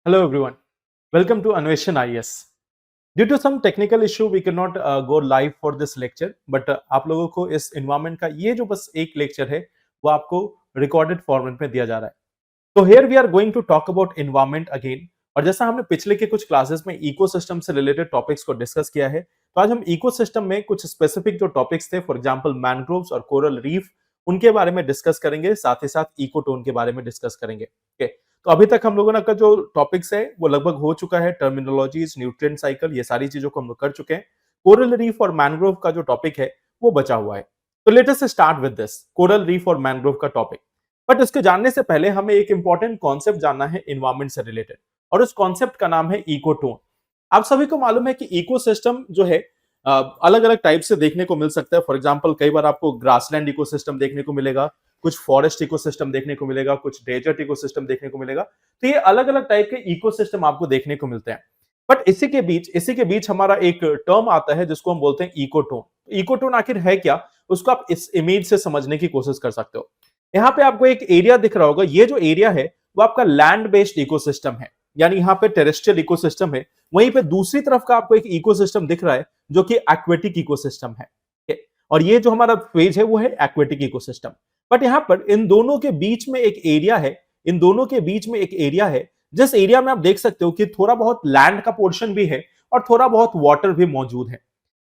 Hello everyone, welcome to Anveshan IAS. Due to some technical issue, we cannot go live for this lecture, but आप लोगों को इस environment का ये जो बस एक lecture है, वो आपको recorded format में दिया जा रहा है. तो here we are going to talk about environment again. और जैसा हमने पिछले के कुछ क्लासेस में इकोसिस्टम से रिलेटेड टॉपिक्स को डिस्कस किया है, तो आज हम इकोसिस्टम में कुछ स्पेसिफिक जो टॉपिक्स थे, फॉर एग्जांपल मैनग्रोव्स और कोरल रीफ, उनके बारे में डिस्कस करेंगे, साथ ही साथ इकोटोन के बारे में डिस्कस करेंगे. ओके, तो अभी तक हम लोगों ने का जो टॉपिक्स है वो लगभग हो चुका है. टर्मिनोलॉजीज, न्यूट्रिएंट साइकिल, ये सारी चीजों को हम लोग कर चुके हैं. कोरल रीफ और मैनग्रोव का जो टॉपिक है वो बचा हुआ है. तो let us start with this coral reef और मैनग्रोव का टॉपिक. बट इसके जानने से पहले हमें एक इंपॉर्टेंट कॉन्सेप्ट जानना है एनवायरमेंट से रिलेटेड, और उस कॉन्सेप्ट का नाम है इकोटोन. आप सभी को मालूम है कि इकोसिस्टम जो है अलग अलग टाइप से देखने को मिल सकता है. फॉर एग्जांपल कई बार आपको ग्रासलैंड इकोसिस्टम देखने को मिलेगा, कुछ फॉरेस्ट इकोसिस्टम देखने को मिलेगा, कुछ डेजर्ट इकोसिस्टम देखने को मिलेगा. तो ये अलग अलग टाइप के इकोसिस्टम आपको देखने को मिलते हैं. बट इसी के बीच हमारा एक टर्म आता है जिसको हम बोलते हैं इकोटोन. इकोटोन आखिर है क्या, उसको आप इस इमेज से समझने की कोशिश कर सकते हो. यहाँ पे आपको एक एरिया दिख रहा होगा. ये जो एरिया है वो आपका लैंड बेस्ड इकोसिस्टम है, यानी यहाँ पे टेरेस्ट्रियल इकोसिस्टम है. वहीं पे दूसरी तरफ का आपको एक इकोसिस्टम दिख रहा है जो कि एक्वेटिक इकोसिस्टम है. और ये जो हमारा फेज है वो है एक्वेटिक इकोसिस्टम. बट यहाँ पर इन दोनों के बीच में एक एरिया है, जिस एरिया में आप देख सकते हो कि थोड़ा बहुत लैंड का पोर्शन भी है और थोड़ा बहुत वाटर भी मौजूद है.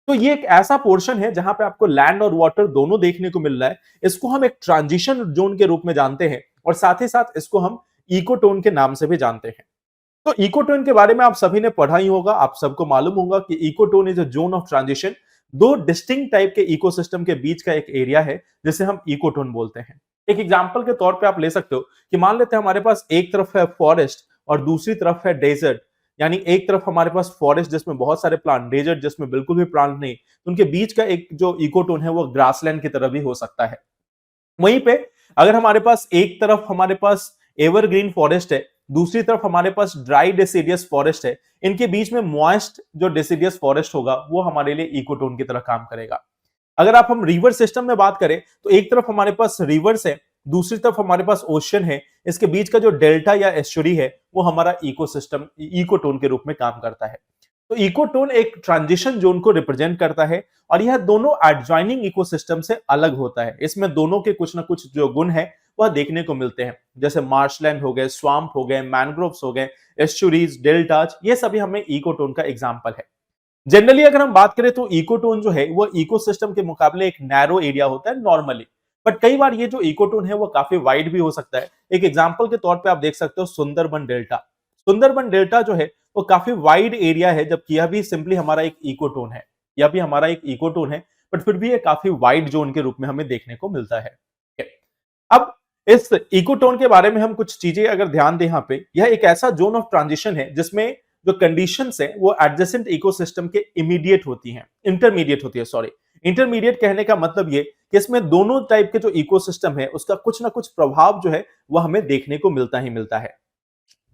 तो ये एक ऐसा पोर्शन है जहां पे आपको लैंड और वाटर दोनों देखने को मिल रहा है. इसको हम एक ट्रांजिशन जोन के रूप में जानते हैं, और साथ ही साथ इसको हम इकोटोन के नाम से भी जानते हैं. तो इकोटोन के बारे में आप सभी ने पढ़ा ही होगा. आप सबको मालूम होगा कि ecotone is a zone of transition. दो डिस्टिंक्ट टाइप के इकोसिस्टम के बीच का एक एरिया है जिसे हम इकोटोन बोलते हैं. एक एग्जांपल के तौर पे आप ले सकते हो कि मान लेते हैं हमारे पास एक तरफ है फॉरेस्ट और दूसरी तरफ है डेजर्ट. यानी एक तरफ हमारे पास फॉरेस्ट जिसमें बहुत सारे प्लांट, डेजर्ट जिसमें बिल्कुल भी प्लांट नहीं. तो उनके बीच का एक जो इकोटोन है वो ग्रासलैंड की तरह भी हो सकता है. वहीं पे अगर हमारे पास एक तरफ हमारे पास एवरग्रीन फॉरेस्ट है, दूसरी तरफ हमारे पास ड्राई डेसिडियस फॉरेस्ट है, इनके बीच में मॉइस्ट जो डेसिडियस फॉरेस्ट होगा वो हमारे लिए इकोटोन की तरह काम करेगा. अगर आप हम रिवर सिस्टम में बात करें तो एक तरफ हमारे पास रिवर्स है, दूसरी तरफ हमारे पास ओशन है. इसके बीच का जो डेल्टा या एस्चुरी है वो हमारा इकोसिस्टम इकोटोन के रूप में काम करता है. तो इकोटोन एक ट्रांजिशन जोन को रिप्रेजेंट करता है, और यह दोनों एडजॉइनिंग इकोसिस्टम से अलग होता है. इसमें दोनों के कुछ ना कुछ जो गुण है वह देखने को मिलते हैं, जैसे मार्शलैंड हो गए, स्वाम्प हो गए, मैनग्रोव्स हो गए, एस्चुरीज, डेल्टाज, ये सभी हमें इकोटोन का एग्जांपल है. जनरली अगर हम बात करें तो इकोटोन जो है वो इकोसिस्टम के मुकाबले एक नैरो एरिया होता है नॉर्मली. बट कई बार ये जो इकोटोन है वो काफी वाइड भी हो सकता है. एक एग्जांपल के तौर पे आप देख सकते हो सुंदरबन डेल्टा. सुंदरबन डेल्टा जो है वो काफी वाइड एरिया है, जबकि यह भी सिंपली हमारा एक इकोटोन है. बट फिर भी ये काफी वाइड जोन के रूप में हमें देखने को मिलता है. अब इस इकोटोन के बारे में हम कुछ चीजें अगर ध्यान दें, यहाँ पे यह एक ऐसा जोन ऑफ ट्रांजिशन है जिसमें जो कंडीशंस है वो एडजेसेंट इकोसिस्टम के इंटरमीडिएट होती है. सॉरी, इंटरमीडिएट कहने का मतलब ये कि इसमें दोनों टाइप के जो इकोसिस्टम है उसका कुछ ना कुछ प्रभाव जो है वह हमें देखने को मिलता ही मिलता है.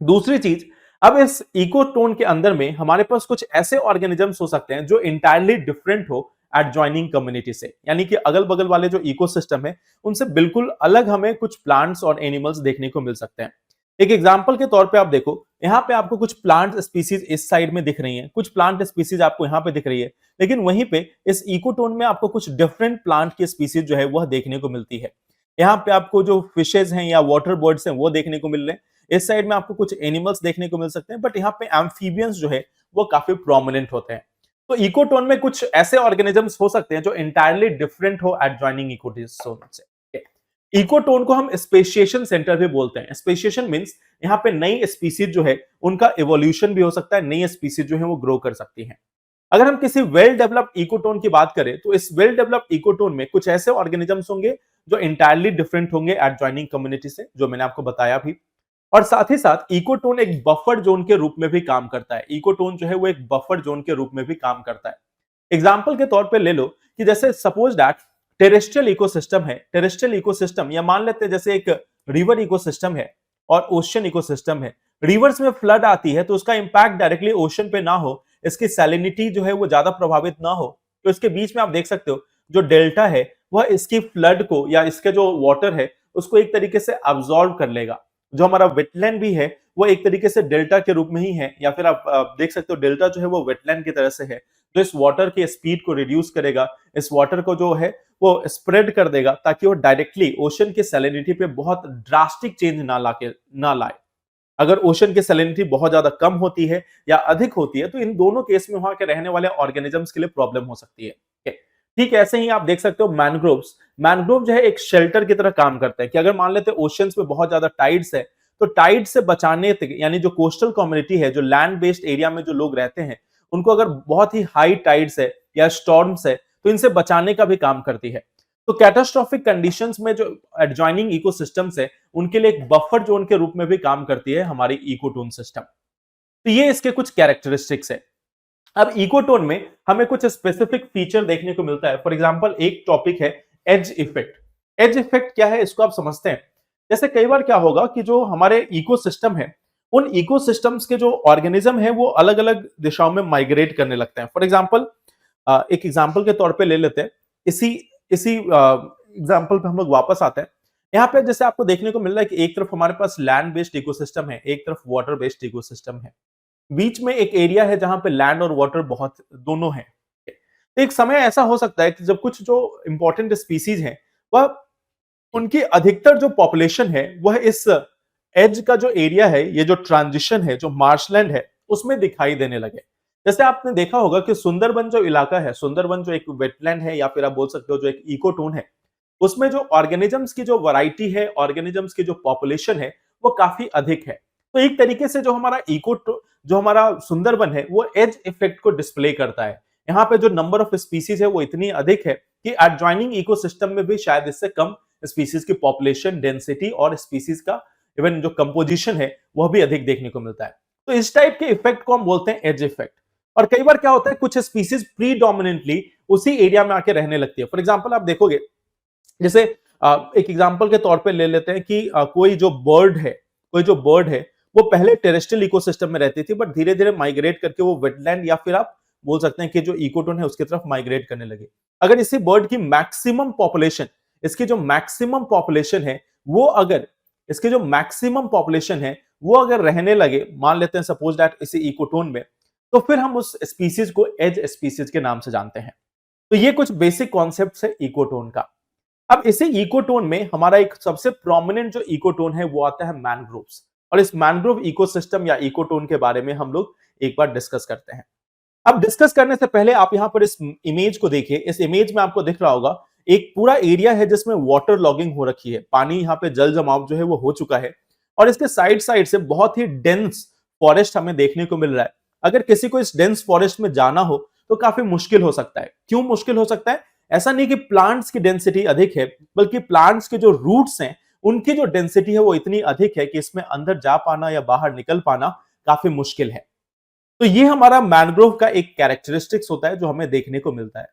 दूसरी चीज, अब इस इकोटोन के अंदर में हमारे पास कुछ ऐसे ऑर्गेनिजम्स हो सकते हैं जो इंटायरली डिफरेंट हो एडजॉइनिंग कम्युनिटी से, यानी कि अगल बगल वाले जो इकोसिस्टम है उनसे बिल्कुल अलग हमें कुछ प्लांट्स और एनिमल्स देखने को मिल सकते हैं. एक एग्जांपल के तौर पे आप देखो, यहाँ पे आपको कुछ प्लांट स्पीसीज इस साइड में दिख रही हैं, कुछ प्लांट स्पीसीज आपको यहाँ पे दिख रही है, लेकिन वहीं पे इस इकोटोन में आपको कुछ डिफरेंट प्लांट की स्पीसीज जो है वह देखने को मिलती है. यहाँ पे आपको जो फिशेज हैं या वाटर बर्ड्स हैं वो देखने को मिल रहे हैं. इस साइड में आपको कुछ एनिमल्स देखने को मिल सकते हैं, बट यहाँ पे एम्फीबियंस जो है वो काफी प्रोमिनेंट होते हैं. तो इकोटोन में कुछ ऐसे ऑर्गेनिजम्स हो सकते हैं जो इंटायरली डिफरेंट हो एडजॉइनिंग इकोसिस्टम से. इकोटोन को हम स्पेशिएशन सेंटर भी बोलते हैं. स्पेशिएशन मींस यहाँ पे नई स्पीसीज जो है उनका इवोल्यूशन भी हो सकता है, नई स्पीसीज जो है वो ग्रो कर सकती हैं. अगर हम किसी वेल डेवलप्ड इकोटोन की बात करें तो इस वेल डेवलप्ड इकोटोन में कुछ ऐसे ऑर्गेनिजम्स होंगे जो इंटायरली डिफरेंट होंगे एडजॉइनिंग कम्युनिटी से, जो मैंने आपको बताया भी. और साथ ही साथ इकोटोन एक बफर जोन के रूप में भी काम करता है. इकोटोन जो है वो एक बफर जोन के रूप में भी काम करता है. एग्जाम्पल के तौर पे ले लो कि जैसे सपोज दैट टेरेस्ट्रियल इकोसिस्टम या मान लेते हैं जैसे एक रिवर इकोसिस्टम है और ओशन इकोसिस्टम है. रिवर्स में फ्लड आती है तो उसका इंपैक्ट डायरेक्टली ओशन पे ना हो, इसकी सैलिनिटी जो है वो ज्यादा प्रभावित ना हो, तो इसके बीच में आप देख सकते हो जो डेल्टा है वह इसकी फ्लड को या इसके जो वाटर है उसको एक तरीके से अब्सॉर्ब कर लेगा. जो हमारा वेटलैंड भी है वो एक तरीके से डेल्टा के रूप में ही है, या फिर आप देख सकते हो डेल्टा जो है वो वेटलैंड की तरह से है, जो इस वाटर की स्पीड को रिड्यूस करेगा, इस वाटर को जो है वो स्प्रेड कर देगा ताकि वो डायरेक्टली ओशन की सैलिनिटी पे बहुत ड्रास्टिक चेंज ना लाए। अगर ओशन की सैलिनिटी बहुत ज्यादा कम होती है या अधिक होती है तो इन दोनों केस में वहां के रहने वाले ऑर्गेनिजम्स के लिए प्रॉब्लम हो सकती है। ठीक ऐसे ही आप देख सकते हो मैनग्रोव्स, मैनग्रोव जो है एक शेल्टर की तरह काम करते हैं कि अगर मान लेते हैं ओशंस में बहुत ज्यादा टाइड्स है तो टाइड से बचाने तक, यानी जो कोस्टल कम्युनिटी है, जो लैंड बेस्ड एरिया में जो लोग रहते हैं, उनको अगर बहुत ही हाई टाइड्स है या स्टॉर्म्स है तो इनसे बचाने का भी काम करती है। तो कैटास्ट्रोफिक कंडीशंस में जो एडजॉइनिंग इकोसिस्टम्स है उनके लिए एक बफर जोन के रूप में भी काम करती है हमारी इकोटोन सिस्टम। तो ये इसके कुछ कैरेक्टरिस्टिक्स है। अब इकोटोन में हमें कुछ स्पेसिफिक फीचर देखने को मिलता है। फॉर एग्जांपल एक टॉपिक है एज इफेक्ट। एज इफेक्ट क्या है इसको आप समझते हैं। जैसे कई बार क्या होगा कि जो हमारे इकोसिस्टम है, उन इकोसिस्टम्स के जो ऑर्गेनिज्म है वो अलग अलग दिशाओं में माइग्रेट करने लगते हैं। फॉर एग्जांपल एक एग्जांपल के तौर पे ले लेते हैं, इसी इसी एग्जांपल पे हम लोग वापस आते हैं। यहाँ पे जैसे आपको देखने को मिल रहा है कि एक तरफ हमारे पास लैंड बेस्ड इकोसिस्टम है, एक तरफ वाटर बेस्ड इकोसिस्टम है, बीच में एक एरिया है जहां पे लैंड और वाटर बहुत दोनों है। तो एक समय ऐसा हो सकता है कि जब कुछ जो इंपॉर्टेंट स्पीसीज हैं वह उनकी अधिकतर जो पॉपुलेशन है वह इस एज का जो एरिया है, ये जो ट्रांजिशन है, जो मार्शलैंड है, उसमें दिखाई देने लगे। जैसे आपने देखा होगा कि सुंदरबन जो इलाका है, सुंदरबन जो एक वेटलैंड है या फिर आप बोल सकते हो जो एक इकोटोन है, उसमें जो ऑर्गेनिजम्स की जो वैरायटी है, ऑर्गेनिजम्स की जो पॉपुलेशन है, वो काफी अधिक है। तो एक तरीके से जो हमारा जो हमारा सुंदरबन है वो एज इफेक्ट को डिस्प्ले करता है। यहाँ पे जो नंबर ऑफ स्पीसीज है वो इतनी अधिक है कि एडजॉइनिंग इकोसिस्टम में भी शायद इससे कम स्पीसीज की पॉपुलेशन डेंसिटी और स्पीसीज का इवन जो कंपोजिशन है वह भी अधिक देखने को मिलता है। तो इस टाइप के इफेक्ट को हम बोलते हैं एज इफेक्ट। और कई बार क्या होता है, कुछ स्पीसीज प्रीडोमिनेंटली उसी एरिया में आके रहने लगती है। फॉर एग्जांपल आप देखोगे, जैसे एक एग्जांपल के तौर पे ले लेते हैं कि कोई जो बर्ड है वो पहले टेरेस्ट्रियल इकोसिस्टम में रहती थी, बट धीरे धीरे माइग्रेट करके वो वेटलैंड या फिर आप बोल सकते हैं कि जो इकोटोन है उसकी तरफ माइग्रेट करने लगे। अगर इसी बर्ड की मैक्सिमम पॉपुलेशन, इसकी जो मैक्सिमम पॉपुलेशन है वो अगर इसकी जो मैक्सिमम पॉपुलेशन है वो अगर रहने लगे, मान लेते हैं सपोज दैट इसी इकोटोन में, तो फिर हम उस स्पीसीज को एज स्पीसीज के नाम से जानते हैं। तो ये कुछ बेसिक कॉन्सेप्ट्स है इकोटोन का। अब इसी इकोटोन में हमारा एक सबसे प्रोमिनेंट जो इकोटोन है वो आता है मैनग्रोव्स, और इस मैनग्रोव इकोसिस्टम या इकोटोन के बारे में हम लोग एक बार डिस्कस करते हैं। अब डिस्कस करने से पहले आप यहां पर इस इमेज को देखिए। इस इमेज में आपको दिख रहा होगा एक पूरा एरिया है जिसमें वाटर लॉगिंग हो रखी है, पानी यहाँ पे जल जमाव जो है वो हो चुका है, और इसके साइड साइड से बहुत ही डेंस फॉरेस्ट हमें देखने को मिल रहा है। अगर किसी को इस डेंस फॉरेस्ट में जाना हो तो काफी मुश्किल हो सकता है। क्यों मुश्किल हो सकता है? ऐसा नहीं कि प्लांट्स की डेंसिटी अधिक है, बल्कि प्लांट्स के जो रूट्स हैं उनकी जो डेंसिटी है वो इतनी अधिक है कि इसमें अंदर जा पाना या बाहर निकल पाना काफी मुश्किल है। तो ये हमारा मैनग्रोव का एक कैरेक्टरिस्टिक्स होता है जो हमें देखने को मिलता है।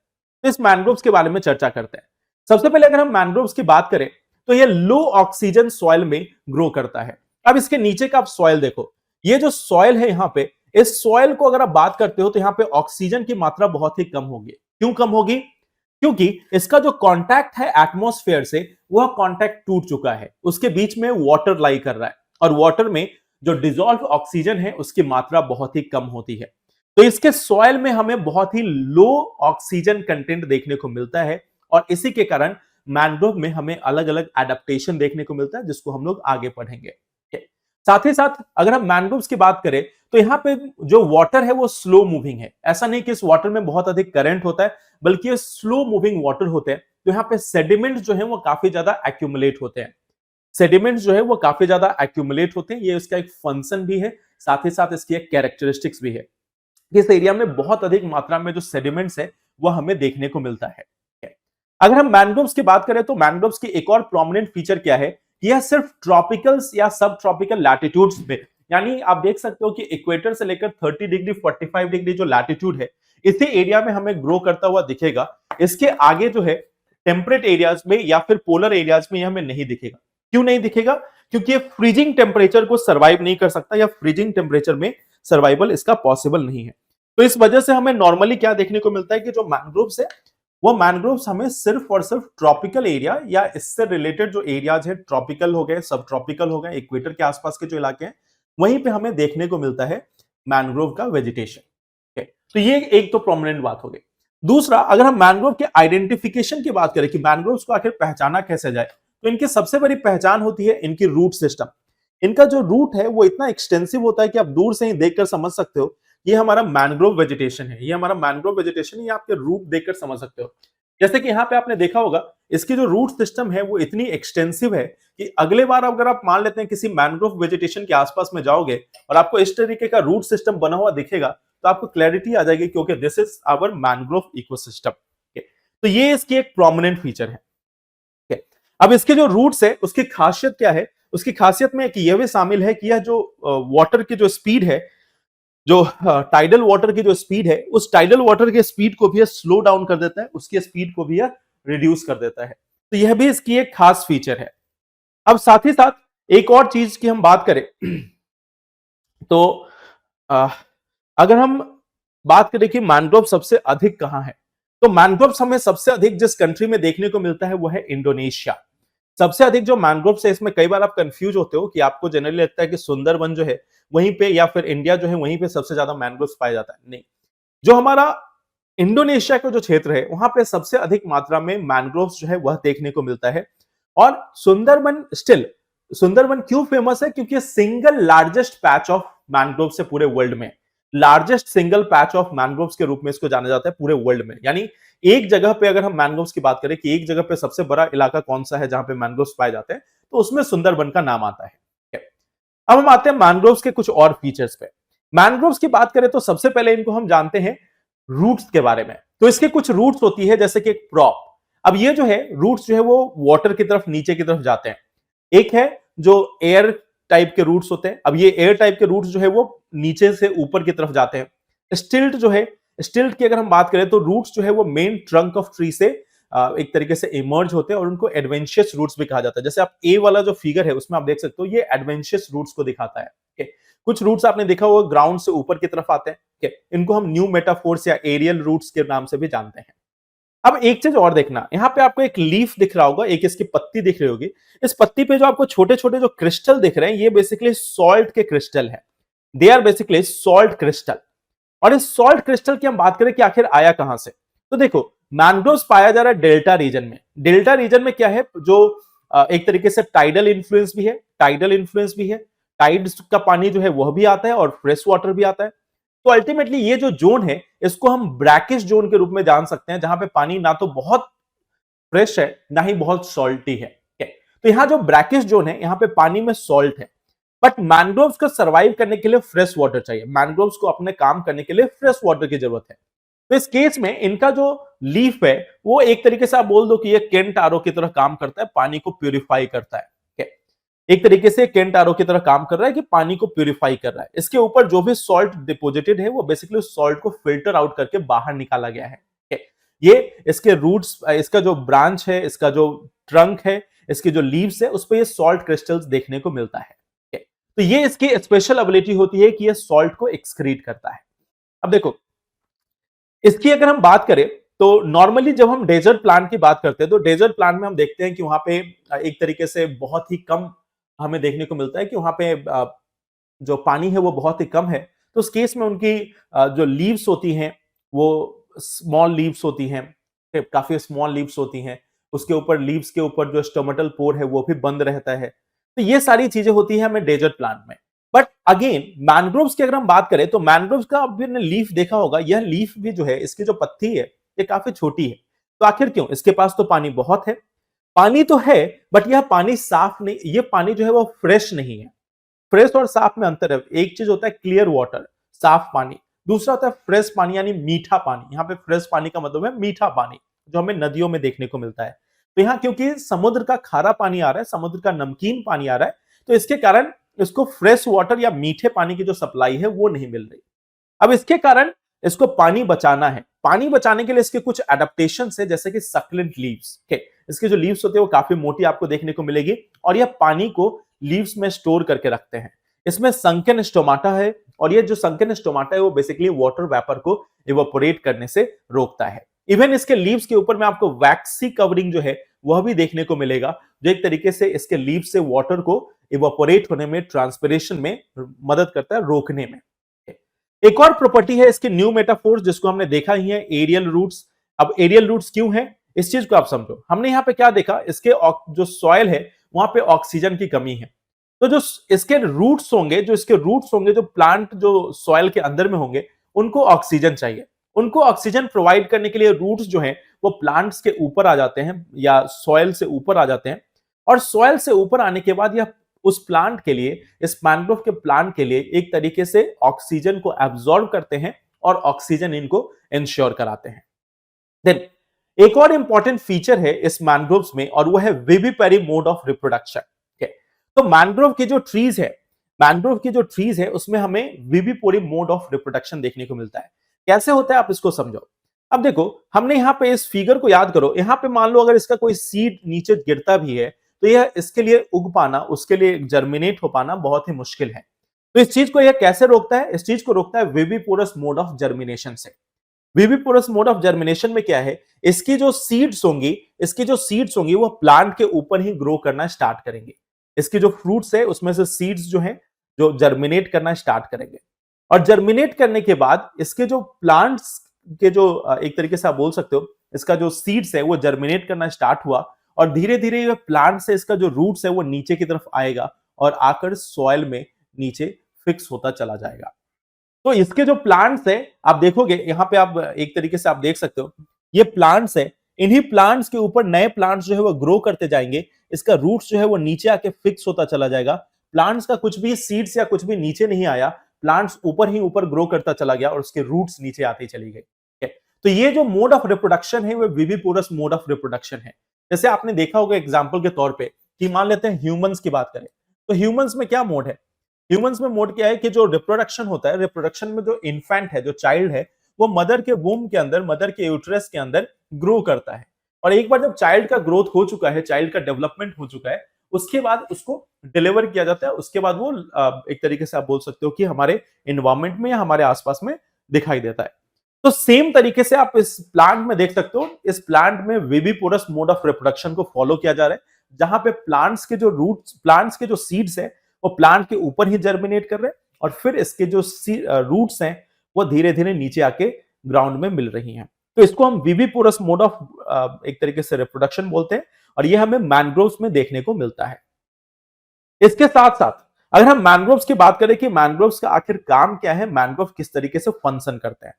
तो इस मैनग्रोव्स के बारे में चर्चा करते हैं। सबसे पहले अगर हम मैनग्रोव्स की बात करें तो ये लो ऑक्सीजन सॉइल में ग्रो करता है। अब इसके नीचे का आप सॉइल देखो, ये जो सॉइल है यहाँ पे, इस सॉइल को अगर आप बात करते हो तो यहाँ पे ऑक्सीजन की मात्रा बहुत ही कम होगी। क्यों कम होगी? क्योंकि इसका जो कांटेक्ट है एटमॉस्फेयर से वह कांटेक्ट टूट चुका है, उसके बीच में वाटर लाई कर रहा है, और वाटर में जो डिसॉल्व ऑक्सीजन है उसकी मात्रा बहुत ही कम होती है। तो इसके सॉइल में हमें बहुत ही लो ऑक्सीजन कंटेंट देखने को मिलता है, और इसी के कारण मैनग्रोव में हमें अलग अलग एडेप्टेशन देखने को मिलता है जिसको हम लोग आगे पढ़ेंगे। साथ ही साथ अगर हम मैनग्रोव्स की बात करें तो यहाँ पे जो वाटर है वो स्लो मूविंग है। ऐसा नहीं कि इस वाटर में बहुत अधिक करंट होता है, बल्कि ये स्लो मूविंग वाटर होते हैं। तो यहाँ पे सेडिमेंट जो है वो काफी ज्यादा एक्यूमुलेट होते हैं। सेडिमेंट्स जो है वो काफी ज्यादा एक्यूमुलेट होते हैं, ये इसका एक फंक्शन भी है, साथ ही साथ इसकी एक कैरेक्टरिस्टिक्स भी है। इस एरिया में बहुत अधिक मात्रा में जो सेडिमेंट्स है वो हमें देखने को मिलता है। अगर हम मैनग्रोव्स की बात करें तो मैनग्रोव्स की एक और प्रोमिनेंट फीचर क्या है, यह सिर्फ ट्रॉपिकल्स या सब ट्रॉपिकल लैटिट्यूड्स में, यानी आप देख सकते हो कि इक्वेटर से लेकर 30 डिग्री 45 डिग्री जो लैटिट्यूड है इसी एरिया में हमें ग्रो करता हुआ दिखेगा। इसके आगे जो है टेम्परेट एरियाज में या फिर पोलर एरियाज में यह हमें नहीं दिखेगा। क्यों नहीं दिखेगा? क्योंकि ये फ्रीजिंग टेम्परेचर को सर्वाइव नहीं कर सकता, या फ्रीजिंग टेम्परेचर में सर्वाइवल इसका पॉसिबल नहीं है। तो इस वजह से हमें नॉर्मली क्या देखने को मिलता है कि जो मैनग्रोव्स है वो मैंग्रोव्स हमें सिर्फ और सिर्फ ट्रॉपिकल एरिया या इससे रिलेटेड जो एरियाज है, ट्रॉपिकल हो गए, सब ट्रॉपिकल हो गए, इक्वेटर के आसपास के जो इलाके हैं, वहीं पे हमें देखने को मिलता है मैंग्रोव का वेजिटेशन। तो ये एक तो प्रोमिनेंट बात हो गई। दूसरा, अगर हम मैंग्रोव के आइडेंटिफिकेशन की बात करें कि मैंग्रोव्स को आखिर पहचाना कैसे जाए, तो इनकी सबसे बड़ी पहचान होती है इनकी रूट सिस्टम। इनका जो रूट है वो इतना एक्सटेंसिव होता है कि आप दूर से ही देखकर समझ सकते हो ये हमारा मैंग्रोव वेजिटेशन है, ये हमारा मैंग्रोव वेजिटेशन है, ये आपके रूट देखकर समझ सकते हो। जैसे कि यहाँ पे आपने देखा होगा इसकी जो रूट सिस्टम है वो इतनी एक्सटेंसिव है कि अगले बार अगर आप मान लेते हैं किसी मैंग्रोव वेजिटेशन के आसपास में जाओगे और आपको इस तरीके का रूट सिस्टम बना हुआ दिखेगा तो आपको क्लैरिटी आ जाएगी, क्योंकि this is our mangrove ecosystem. तो ये इसकी एक प्रोमिनेंट फीचर है। अब इसके जो रूट्स है उसकी खासियत क्या है? उसकी खासियत में यह भी शामिल है कि यह जो वाटर की जो स्पीड है, जो टाइडल वाटर की जो स्पीड है, उस टाइडल वाटर के स्पीड को भी यह स्लो डाउन कर देता है, उसकी स्पीड को भी यह रिड्यूस कर देता है। तो यह भी इसकी एक खास फीचर है। अब साथ ही साथ एक और चीज की हम बात करें तो अगर हम बात करें कि मैंग्रोव सबसे अधिक कहां है, तो मैंग्रोव हमें सबसे अधिक जिस कंट्री में देखने को मिलता है वो है इंडोनेशिया। सबसे अधिक जो मैंग्रोव है, इसमें कई बार आप कंफ्यूज होते हो कि आपको जनरली लगता है कि सुंदरबन जो है वहीं पे या फिर इंडिया जो है वहीं पे सबसे ज्यादा मैंग्रोव पाया जाता है। नहीं, जो हमारा इंडोनेशिया का जो क्षेत्र है वहां पे सबसे अधिक मात्रा में मैंग्रोव जो है वह देखने को मिलता है। और सुंदरबन क्यों फेमस है? क्योंकि single largest patch of mangrove से पूरे वर्ल्ड में, largest single patch of mangroves के रूप में इसको जाना जाता है पूरे वर्ल्ड में। यानी एक जगह पे अगर हम मैंग्रोव्स की बात करें कि एक जगह पे सबसे बड़ा इलाका कौन सा है जहां पे मैंग्रोव्स पाए जाते हैं, तो उसमें सुंदरबन का नाम आता है। अब हम आते हैं मैंग्रोव्स के कुछ और फीचर्स पे। मैंग्रोव्स की बात करें तो सबसे पहले इनको हम जानते हैं रूट्स के बारे में। तो इसके कुछ रूट्स होती है जैसे कि एक प्रॉप। अब ये जो है रूट्स जो है वो वाटर की तरफ, नीचे की तरफ जाते हैं। एक है जो एयर टाइप के रूट्स होते हैं। अब ये एयर टाइप के रूट्स जो है वो नीचे से ऊपर की तरफ जाते हैं। स्टिल्ट जो है, स्टिल्ट की अगर हम बात करें तो रूट्स जो है वो मेन ट्रंक ऑफ ट्री से एक तरीके से इमर्ज होते हैं और उनको एडवेंशियस रूट्स भी कहा जाता है। जैसे आप ए वाला जो फिगर है उसमें आप देख सकते हो ये एडवेंशियस रूट्स को दिखाता है। कुछ रूट्स आपने देखा होगा ग्राउंड से ऊपर की तरफ आते हैं। इनको हम न्यू मेटाफोर्स या एरियल रूट्स के नाम से भी जानते हैं। अब एक चीज और देखना, यहाँ पे आपको एक लीफ दिख रहा होगा, एक इसकी पत्ती दिख रही होगी। इस पत्ती पे जो आपको छोटे छोटे जो क्रिस्टल दिख रहे हैं ये बेसिकली सॉल्ट के क्रिस्टल है। They are basically salt crystal. और इस सॉल्ट क्रिस्टल की हम बात करें कि आखिर आया कहां से, तो देखो मैंग्रोव्स पाया जा रहा है डेल्टा रीजन में। डेल्टा रीजन में क्या है, जो एक तरीके से टाइडल इन्फ्लुएंस भी है, टाइडल इन्फ्लुएंस भी है। टाइड्स का पानी जो है वह भी आता है और फ्रेश वाटर भी आता है। तो अल्टीमेटली ये जो जोन है इसको हम ब्रैकिश जोन के रूप में जान सकते हैं, जहां पे पानी ना तो बहुत फ्रेश है ना ही बहुत सॉल्टी है। तो यहां जो ब्रैकिश जोन है यहां पे पानी में सॉल्ट है, बट मैंग्रोव्स को सर्वाइव करने के लिए फ्रेश वाटर चाहिए। मैंग्रोव्स को अपने काम करने के लिए फ्रेश वाटर की जरूरत है। तो इस केस में इनका जो लीफ है वो एक तरीके से आप बोल दो कि ये केंट आरो की तरह काम करता है, पानी को प्यूरिफाई करता है। एक तरीके से केंट आरो की तरह काम कर रहा है कि पानी को प्यूरिफाई कर रहा है। इसके ऊपर जो भी सॉल्ट डिपोजिटेड है वो बेसिकली उस सॉल्ट को फिल्टर आउट करके बाहर निकाला गया है। ये इसके रूट्स, इसका जो ब्रांच है, इसका जो ट्रंक है, इसके जो लीव्स है, उस पर ये सॉल्ट क्रिस्टल्स देखने को मिलता है। तो ये इसकी स्पेशल एबिलिटी होती है कि ये सॉल्ट को एक्सक्रीट करता है। अब देखो इसकी अगर हम बात करें तो नॉर्मली जब हम डेजर्ट प्लांट की बात करते हैं तो डेजर्ट प्लांट में हम देखते हैं कि वहां पे एक तरीके से बहुत ही कम हमें देखने को मिलता है कि वहां पे जो पानी है वो बहुत ही कम है। तो उस केस में उनकी जो लीव्स होती हैं वो स्मॉल लीव्स होती हैं, काफी स्मॉल लीव्स होती हैं। उसके ऊपर लीव्स के ऊपर जो स्टोमेटल पोर है वो भी बंद रहता है। तो ये सारी चीजें होती है हमें डेजर्ट प्लांट में। बट अगेन मैंग्रोव्स की अगर हम बात करें तो मैंग्रोव्स का आपने लीफ देखा होगा, यह लीफ भी जो है इसकी जो पत्ती है ये काफी छोटी है। तो आखिर क्यों? इसके पास तो पानी बहुत है, पानी तो है बट यह पानी साफ नहीं, ये पानी जो है वो फ्रेश नहीं है। फ्रेश और साफ में अंतर है। एक चीज होता है क्लियर वाटर, साफ पानी, दूसरा होता है फ्रेश पानी यानी मीठा पानी। यहाँ पे फ्रेश पानी का मतलब है मीठा पानी जो हमें नदियों में देखने को मिलता है। तो यहाँ क्योंकि समुद्र का खारा पानी आ रहा है, समुद्र का नमकीन पानी आ रहा है, तो इसके कारण इसको फ्रेश वाटर या मीठे पानी की जो सप्लाई है वो नहीं मिल रही। अब इसके कारण इसको पानी बचाना है। पानी बचाने के लिए इसके कुछ एडेप्टेशन है, जैसे कि सक्लेंट लीव्स। इसके जो लीव्स होते हैं वो काफी मोटी आपको देखने को मिलेगी और यह पानी को लीव्स में स्टोर करके रखते हैं। इसमें संकन स्टोमाटा है और ये जो संकन स्टोमाटा है वो बेसिकली वाटर वेपर को इवोपोरेट करने से रोकता है। इवन इसके लीव्स के ऊपर में आपको वैक्सी कवरिंग जो है वह भी देखने को मिलेगा, जो एक तरीके से इसके लीव से वाटर को इवापोरेट होने में, ट्रांसपिरेशन में मदद करता है, रोकने में। एक और प्रॉपर्टी है इसके न्यू मेटाफोर्स, जिसको हमने देखा ही है, एरियल रूट्स। अब एरियल रूट्स क्यों है, इस चीज को आप समझो। हमने यहाँ पे क्या देखा, इसके जो सॉइल है वहां पे ऑक्सीजन की कमी है, तो जो इसके रूट्स होंगे, जो प्लांट जो सॉइल के अंदर में होंगे, उनको ऑक्सीजन चाहिए। उनको ऑक्सीजन प्रोवाइड करने के लिए रूट्स जो हैं वो प्लांट्स के ऊपर आ जाते हैं या सॉइल से ऊपर आ जाते हैं, और सॉइल से ऊपर आने के बाद यह उस प्लांट के लिए, इस मैंग्रोव के प्लांट के लिए एक तरीके से ऑक्सीजन को एब्जॉर्ब करते हैं और ऑक्सीजन इनको इंश्योर कराते हैं। देन एक और इंपॉर्टेंट फीचर है इस मैंग्रोव्स में, और वो है विविपेरी मोड ऑफ रिप्रोडक्शन। तो मैंग्रोव की जो ट्रीज है उसमें हमें विविपोरी मोड ऑफ रिप्रोडक्शन देखने को मिलता है। कैसे होता है आप इसको समझो। अब देखो, हमने यहाँ पे इस फिगर को याद करो, यहाँ पे मान लो अगर इसका कोई सीड नीचे गिरता भी है तो यह इसके लिए उग पाना, उसके लिए जर्मिनेट हो पाना बहुत ही मुश्किल है। तो इस चीज को यह कैसे रोकता है, इस चीज को रोकता है विविपोरस मोड ऑफ जर्मिनेशन से। विविपोरस मोड ऑफ जर्मिनेशन में क्या है, इसकी जो सीड्स होंगी वो प्लांट के ऊपर ही ग्रो करना स्टार्ट करेंगे। इसकी जो फ्रूट्स है उसमें से सीड्स जो हैं जो जर्मिनेट करना स्टार्ट करेंगे, और जर्मिनेट करने के बाद इसके जो प्लांट्स के जो एक तरीके से आप बोल सकते हो, इसका जो सीड्स है वो जर्मिनेट करना स्टार्ट हुआ, और धीरे धीरे ये प्लांट से इसका जो रूट्स है वो नीचे की तरफ आएगा और आकर सॉइल में नीचे फिक्स होता चला जाएगा। तो इसके जो प्लांट्स है आप देखोगे, यहाँ पे आप एक तरीके से आप देख सकते हो, ये प्लांट्स है, इन्हीं प्लांट्स के ऊपर नए प्लांट्स जो है वो ग्रो करते जाएंगे। इसका रूट्स जो है वो नीचे आके फिक्स होता चला जाएगा। प्लांट्स का कुछ भी सीड्स या कुछ भी नीचे नहीं आया, प्लांट्स ऊपर ही ऊपर ग्रो करता चला गया और उसके रूट्स नीचे आते चली गई। तो ये जो मोड ऑफ रिप्रोडक्शन है वो विविपोरस मोड ऑफ रिप्रोडक्शन है। जैसे आपने देखा होगा एग्जांपल के तौर पे कि मान लेते हैं ह्यूमंस की बात करें, तो ह्यूमंस में क्या मोड है, ह्यूमंस में मोड क्या है कि जो रिप्रोडक्शन होता है, रिप्रोडक्शन में जो इन्फेंट है, जो चाइल्ड है, वो मदर के वूम के अंदर, मदर के यूट्रस के अंदर ग्रो करता है। और एक बार जब चाइल्ड का ग्रोथ हो चुका है, चाइल्ड का डेवलपमेंट हो चुका है, उसके बाद उसको डिलीवर किया जाता है। उसके बाद वो एक तरीके से आप बोल सकते हो कि हमारे एनवायरमेंट में या हमारे आसपास में दिखाई देता है। तो सेम तरीके से आप इस प्लांट में देख सकते हो, इस प्लांट में विविपोरस मोड ऑफ रिप्रोडक्शन को फॉलो किया जा रहा है, जहां पे प्लांट्स के जो सीड्स है वो प्लांट के ऊपर ही जर्मिनेट कर रहे हैं, और फिर इसके जो रूट्स हैं वो धीरे धीरे नीचे आके ग्राउंड में मिल रही हैं। तो इसको हम विविपोरस मोड ऑफ एक तरीके से रिप्रोडक्शन बोलते हैं, और ये हमें मैंग्रोव्स में देखने को मिलता है। इसके साथ साथ अगर हम मैंग्रोव्स की बात करें कि मैंग्रोव्स का आखिर काम क्या है, मैंग्रोव किस तरीके से फंक्शन करते हैं,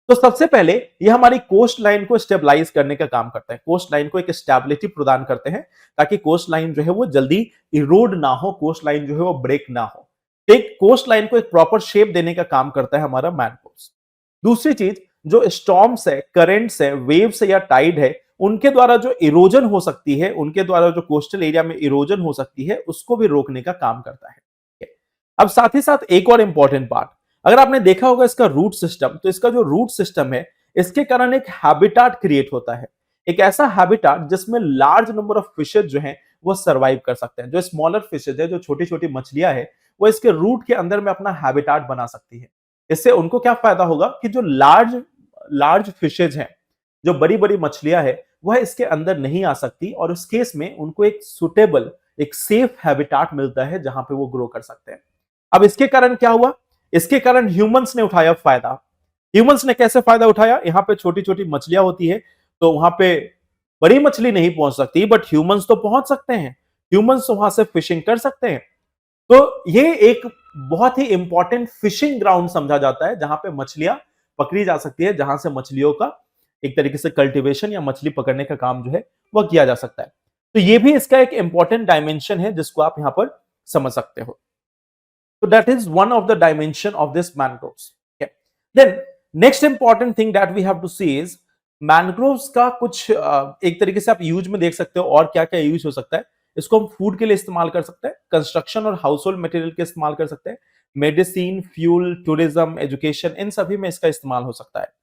तो सबसे पहले ये हमारी कोस्ट लाइन को स्टेबलाइज करने का काम करता है। कोस्ट लाइन को एक स्टेबिलिटी प्रदान करते हैं ताकि कोस्ट लाइन जो है वो जल्दी इरोड ना हो, कोस्ट लाइन जो है वो ब्रेक ना हो। एक कोस्ट लाइन को एक प्रॉपर शेप देने का काम करता है हमारा मैनग्रोव्स। दूसरी चीज, जो स्टॉर्म्स है, करंट्स है, वेव्स है या टाइड है, उनके द्वारा जो इरोजन हो सकती है, उनके द्वारा जो कोस्टल एरिया में इरोजन हो सकती है, उसको भी रोकने का काम करता है। अब साथ ही साथ एक और इंपॉर्टेंट पार्ट, अगर आपने देखा होगा इसका रूट सिस्टम, तो इसका जो रूट सिस्टम है, इसके कारण एक हैबिटाट क्रिएट होता है। एक ऐसा हैबिटाट जिसमें लार्ज नंबर ऑफ फिशेज जो हैं वो सर्वाइव कर सकते हैं। जो स्मॉलर फिशेज है, जो छोटी छोटी मछलियां है, वो इसके रूट के अंदर में अपना हैबिटाट बना सकती है। इससे उनको क्या फायदा होगा कि जो लार्ज लार्ज फिशेज हैं, जो बड़ी बड़ी मछलियां है, वह इसके अंदर नहीं आ सकती, और उस केस में उनको एक सुटेबल, एक सेफ हैबिटाट मिलता है जहां पे वो ग्रो कर सकते हैं। अब इसके कारण क्या हुआ, इसके कारण ह्यूमंस ने उठाया फायदा। ह्यूमंस ने कैसे फायदा उठाया, यहां पे छोटी छोटी मछलियां होती है, तो वहां पे बड़ी मछली नहीं पहुंच सकती, बट ह्यूमंस तो पहुंच सकते हैं। ह्यूमंस वहां से फिशिंग कर सकते हैं। तो ये एक बहुत ही इंपॉर्टेंट फिशिंग ग्राउंड समझा जाता है, जहां पे मछलियां पकड़ी जा सकती है, जहां से मछलियों का एक तरीके से कल्टीवेशन या मछली पकड़ने का काम जो है वह किया जा सकता है। तो ये भी इसका एक इंपॉर्टेंट डायमेंशन है जिसको आप यहां पर समझ सकते हो। So that is one of the dimension of this mangroves. Okay. Then next important thing that we have to see is mangroves का कुछ एक तरीके से आप यूज में देख सकते हो, और क्या क्या यूज हो सकता है। इसको हम फूड के लिए इस्तेमाल कर सकते हैं, कंस्ट्रक्शन और हाउस होल्ड मटेरियल के इस्तेमाल कर सकते हैं, मेडिसिन, फ्यूल, टूरिज्म, एजुकेशन, इन सभी में इसका इस्तेमाल हो सकता है।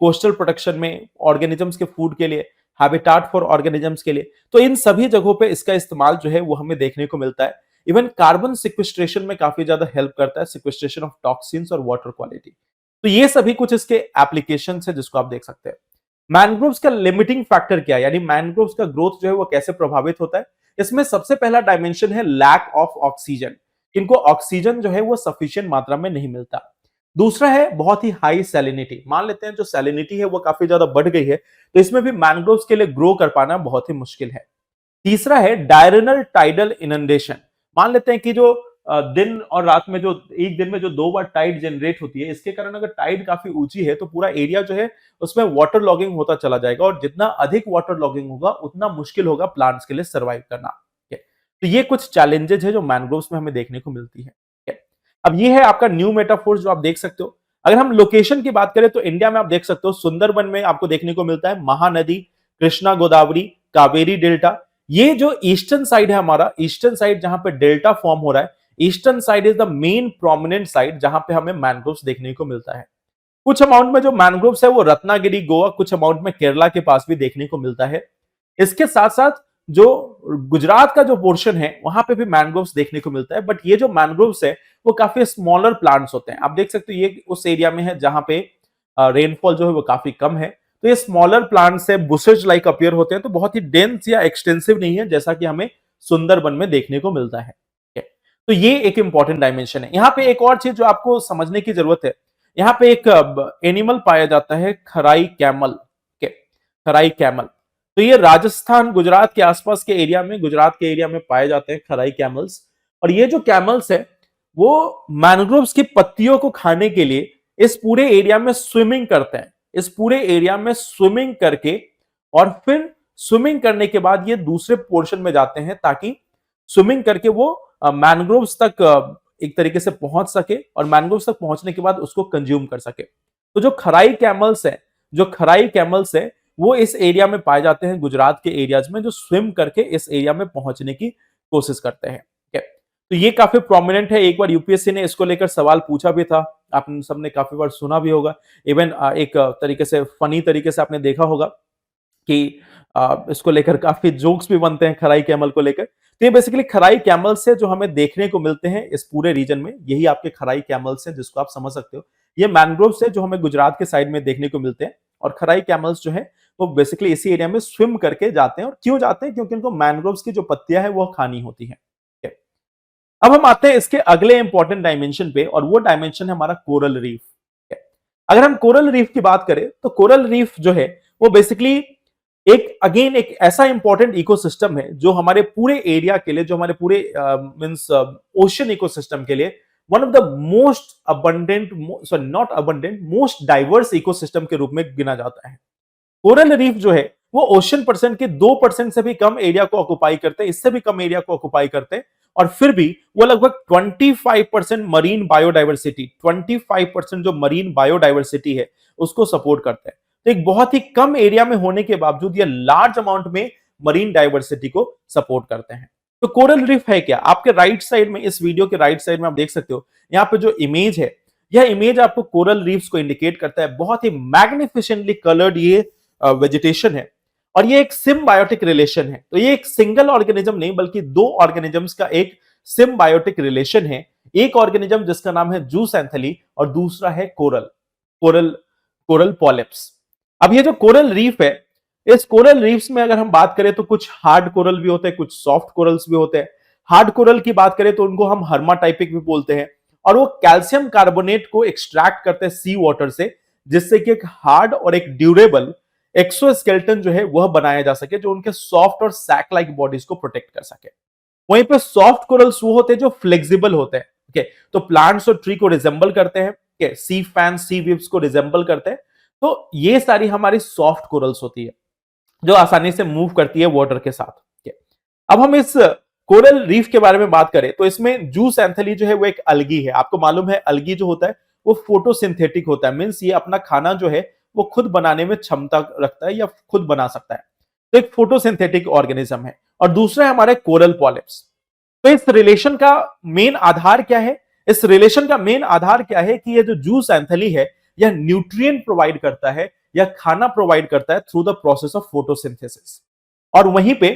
कोस्टल प्रोटेक्शन में, ऑर्गेनिजम्स के फूड के लिए, हैबिटाट फॉर ऑर्गेनिजम्स के लिए, तो इन सभी जगहों पे इसका इस्तेमाल जो है वो हमें देखने को मिलता है। इवन कार्बन सिक्वेस्ट्रेशन में काफी ज्यादा हेल्प करता है, सिक्वेस्ट्रेशन ऑफ टॉक्सिन्स और वाटर क्वालिटी। तो ये सभी कुछ इसके एप्लीकेशंस है जिसको आप देख सकते हैं। मैनग्रोव्स का लिमिटिंग फैक्टर क्या है, यानी मैनग्रोव्स का ग्रोथ जो है वो कैसे प्रभावित होता है? इसमें सबसे पहला डायमेंशन है लैक ऑफ ऑक्सीजन। इनको ऑक्सीजन जो है वो सफिशिएंट मात्रा में नहीं मिलता। दूसरा है बहुत ही हाई सैलिनिटी। मान लेते हैं जो सैलिनिटी है वो काफी ज्यादा बढ़ गई है, तो इसमें भी मैनग्रोव्स के लिए ग्रो कर पाना बहुत ही मुश्किल है। तीसरा है डायरेनल टाइडल इनंडेशन। मान लेते हैं कि जो दिन और रात में जो एक दिन में जो 2 बार टाइड जनरेट होती है, इसके कारण अगर टाइड काफी ऊंची है तो पूरा एरिया जो है उसमें वाटर लॉगिंग होता चला जाएगा, और जितना अधिक वाटर लॉगिंग होगा उतना मुश्किल होगा प्लांट्स के लिए सर्वाइव करना। ठीक है? तो ये कुछ चैलेंजेस है जो मैनग्रोव्स में हमें देखने को मिलती है। ठीक है? अब ये है आपका न्यू मेटाफोर्स जो आप देख सकते हो। अगर हम लोकेशन की बात करें तो इंडिया में आप देख सकते हो सुंदरबन में आपको देखने को मिलता है महानदी, कृष्णा गोदावरी, कावेरी डेल्टा। ये जो ईस्टर्न साइड है हमारा, ईस्टर्न साइड जहां पे डेल्टा फॉर्म हो रहा है, eastern side is the main prominent side जहां पे हमें मैनग्रोव्स देखने को मिलता है। कुछ अमाउंट में जो मैनग्रोव्स है वो रत्नागिरी, गोवा, कुछ अमाउंट में केरला के पास भी देखने को मिलता है। इसके साथ साथ जो गुजरात का जो पोर्शन है वहां पे भी मैनग्रोव्स देखने को मिलता है, बट ये जो मैनग्रोव्स है वो काफी स्मॉलर प्लांट्स होते हैं। आप देख सकते हो ये उस एरिया में है जहां पे रेनफॉल जो है वो काफी कम है, तो ये स्मॉलर प्लांट्स है, बुशेज लाइक अपीयर होते हैं, तो बहुत ही डेंस या एक्सटेंसिव नहीं है जैसा कि हमें सुंदरबन में देखने को मिलता है। तो ये एक इंपॉर्टेंट डायमेंशन है। यहाँ पे एक और चीज जो आपको समझने की जरूरत है, यहाँ पे एक एनिमल पाया जाता है खराई कैमल के, खराई कैमल। तो ये राजस्थान गुजरात के आसपास के एरिया में, गुजरात के एरिया में पाए जाते हैं खराई कैमल्स। और ये जो कैमल्स है वो मैनग्रोव्स की पत्तियों को खाने के लिए इस पूरे एरिया में स्विमिंग करते हैं, इस पूरे एरिया में स्विमिंग करके, और फिर स्विमिंग करने के बाद ये दूसरे पोर्शन में जाते हैं ताकि स्विमिंग करके वो मैनग्रोव्स तक एक तरीके से पहुंच सके, और मैनग्रोव्स तक पहुंचने के बाद उसको कंज्यूम कर सके। तो जो खराई कैमल्स है, जो खराई कैमल्स है वो इस एरिया में पाए जाते हैं गुजरात के एरियाज में, जो स्विम करके इस एरिया में पहुंचने की कोशिश करते हैं। ठीक है? तो ये काफी प्रोमिनेंट है। एक बार यूपीएससी ने इसको लेकर सवाल पूछा भी था, आप सबने काफी बार सुना भी होगा। इवन एक तरीके से फनी तरीके से आपने देखा होगा कि इसको लेकर काफी जोक्स भी बनते हैं खराई कैमल को लेकर। तो ये बेसिकली खराई कैमल्स है जो हमें देखने को मिलते हैं इस पूरे रीजन में, यही आपके खराई कैमल्स हैं जिसको आप समझ सकते हो। ये मैनग्रोव्स है जो हमें गुजरात के साइड में देखने को मिलते हैं, और खराई कैमल्स जो है वो बेसिकली इसी एरिया में स्विम करके जाते हैं। और क्यों जाते हैं? क्योंकि उनको मैनग्रोव्स की जो पत्तियां है वो खानी होती है। अब हम आते हैं इसके अगले इंपॉर्टेंट डायमेंशन पे, और वो डायमेंशन है हमारा कोरल रीफ। अगर हम कोरल रीफ की बात करें तो कोरल रीफ जो है वो बेसिकली एक ऐसा इंपॉर्टेंट इकोसिस्टम है जो हमारे पूरे एरिया के लिए, जो हमारे पूरे मींस ओशन इकोसिस्टम के लिए one of the most abundant, sorry not abundant, most diverse ecosystem के रूप में गिना जाता है। कोरल रीफ जो है वो ओशन परसेंट के 2% से भी कम एरिया को ऑक्युपाई करते हैं, इससे भी कम एरिया को ऑक्युपाई करते हैं, और फिर भी वो लगभग 25% मरीन बायोडाइवर्सिटी, 25% जो मरीन बायोडाइवर्सिटी है उसको सपोर्ट करते हैं। तो एक बहुत ही कम एरिया में होने के बावजूद ये लार्ज अमाउंट में मरीन डाइवर्सिटी को सपोर्ट करते हैं। तो कोरल रीफ है क्या? आपके राइट साइड में, इस वीडियो के राइट साइड में आप देख सकते हो, यहाँ पे जो इमेज है, यह इमेज आपको कोरल रीफ्स को इंडिकेट करता है। बहुत ही मैग्निफिसेंटली कलर्ड ये वेजिटेशन है, और ये एक सिम्बायोटिक रिलेशन है। तो ये एक सिंगल ऑर्गेनिज्म नहीं बल्कि 2 ऑर्गेनिजम्स का एक सिम्बायोटिक रिलेशन है। एक ऑर्गेनिज्म जिसका नाम है जूसेंथली, और दूसरा है कोरल, कोरल कोरल पॉलिप्स। अब ये जो कोरल रीफ है, इस कोरल रीफ्स में अगर हम बात करें तो कुछ हार्ड कोरल भी होते हैं, कुछ सॉफ्ट कोरल्स भी होते हैं। हार्ड कोरल की बात करें तो उनको हम हर्माटाइपिक भी बोलते हैं, और वो कैल्शियम कार्बोनेट को एक्सट्रैक्ट करते हैं सी वाटर से, जिससे कि एक हार्ड और एक ड्यूरेबल एक्सोस्केलेटन जो है वह बनाया जा सके, जो उनके सॉफ्ट और सैक लाइक बॉडीज को प्रोटेक्ट कर सके। वहीं पे सॉफ्ट कोरल्स वो होते हैं जो फ्लेक्सिबल होते हैं। ओके, तो प्लांट्स और ट्री को रिजेंबल करते हैं, सी फैन, सी वीव्स को रिजेंबल करते हैं। तो ये सारी हमारी सॉफ्ट कोरल्स होती है जो आसानी से मूव करती है वाटर के साथ। अब हम इस कोरल रीफ के बारे में बात करें तो इसमें जूसेंथली जो है वो एक अलगी है। आपको मालूम है अलगी जो होता है वो फोटोसिंथेटिक होता है, मींस ये अपना खाना जो है वो खुद बनाने में क्षमता रखता है या खुद बना सकता है। तो एक फोटोसिंथेटिक ऑर्गेनिज्म है। और दूसरा है हमारे कोरल पॉलिप्स। तो इस रिलेशन का मेन आधार क्या है? इस रिलेशन का मेन आधार क्या है कि ये जो जूसेंथली है यह न्यूट्रिएंट प्रोवाइड करता है या खाना प्रोवाइड करता है through the process of photosynthesis. और वहीं पे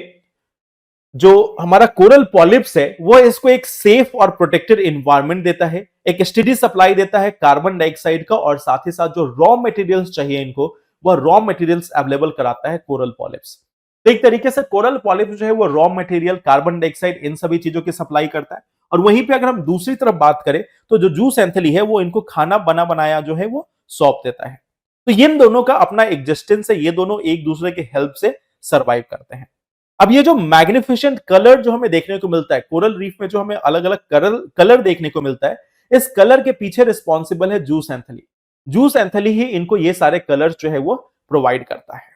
जो हमारा कोरल पॉलिप्स है वो इसको एक सेफ और प्रोटेक्टेड एनवायरनमेंट देता है, एक स्टेडी सप्लाई देता है कार्बन डाइऑक्साइड का, और साथ ही साथ जो रॉ मटेरियल्स चाहिए इनको वह रॉ मटेरियल्स अवेलेबल कराता है कोरल पॉलिप्स। तो एक तरीके से कोरल पॉलिप जो है वो रॉ मटेरियल, कार्बन डाइऑक्साइड, इन सभी चीजों की सप्लाई करता है। और वहीं पे अगर हम दूसरी तरफ बात करें तो जो जूस एंथली है वो इनको खाना बना बनाया जो है वो सौंप देता है। तो इन दोनों का अपना एग्जिस्टेंस है, ये दोनों एक दूसरे के हेल्प से सर्वाइव करते हैं। अब ये जो मैग्निफिसेंट कलर जो हमें देखने को मिलता है कोरल रीफ में, जो हमें अलग अलग कलर देखने को मिलता है, इस कलर के पीछे रिस्पॉन्सिबल है जूस एंथली। जूस एंथली ही इनको ये सारे कलर जो है वो प्रोवाइड करता है।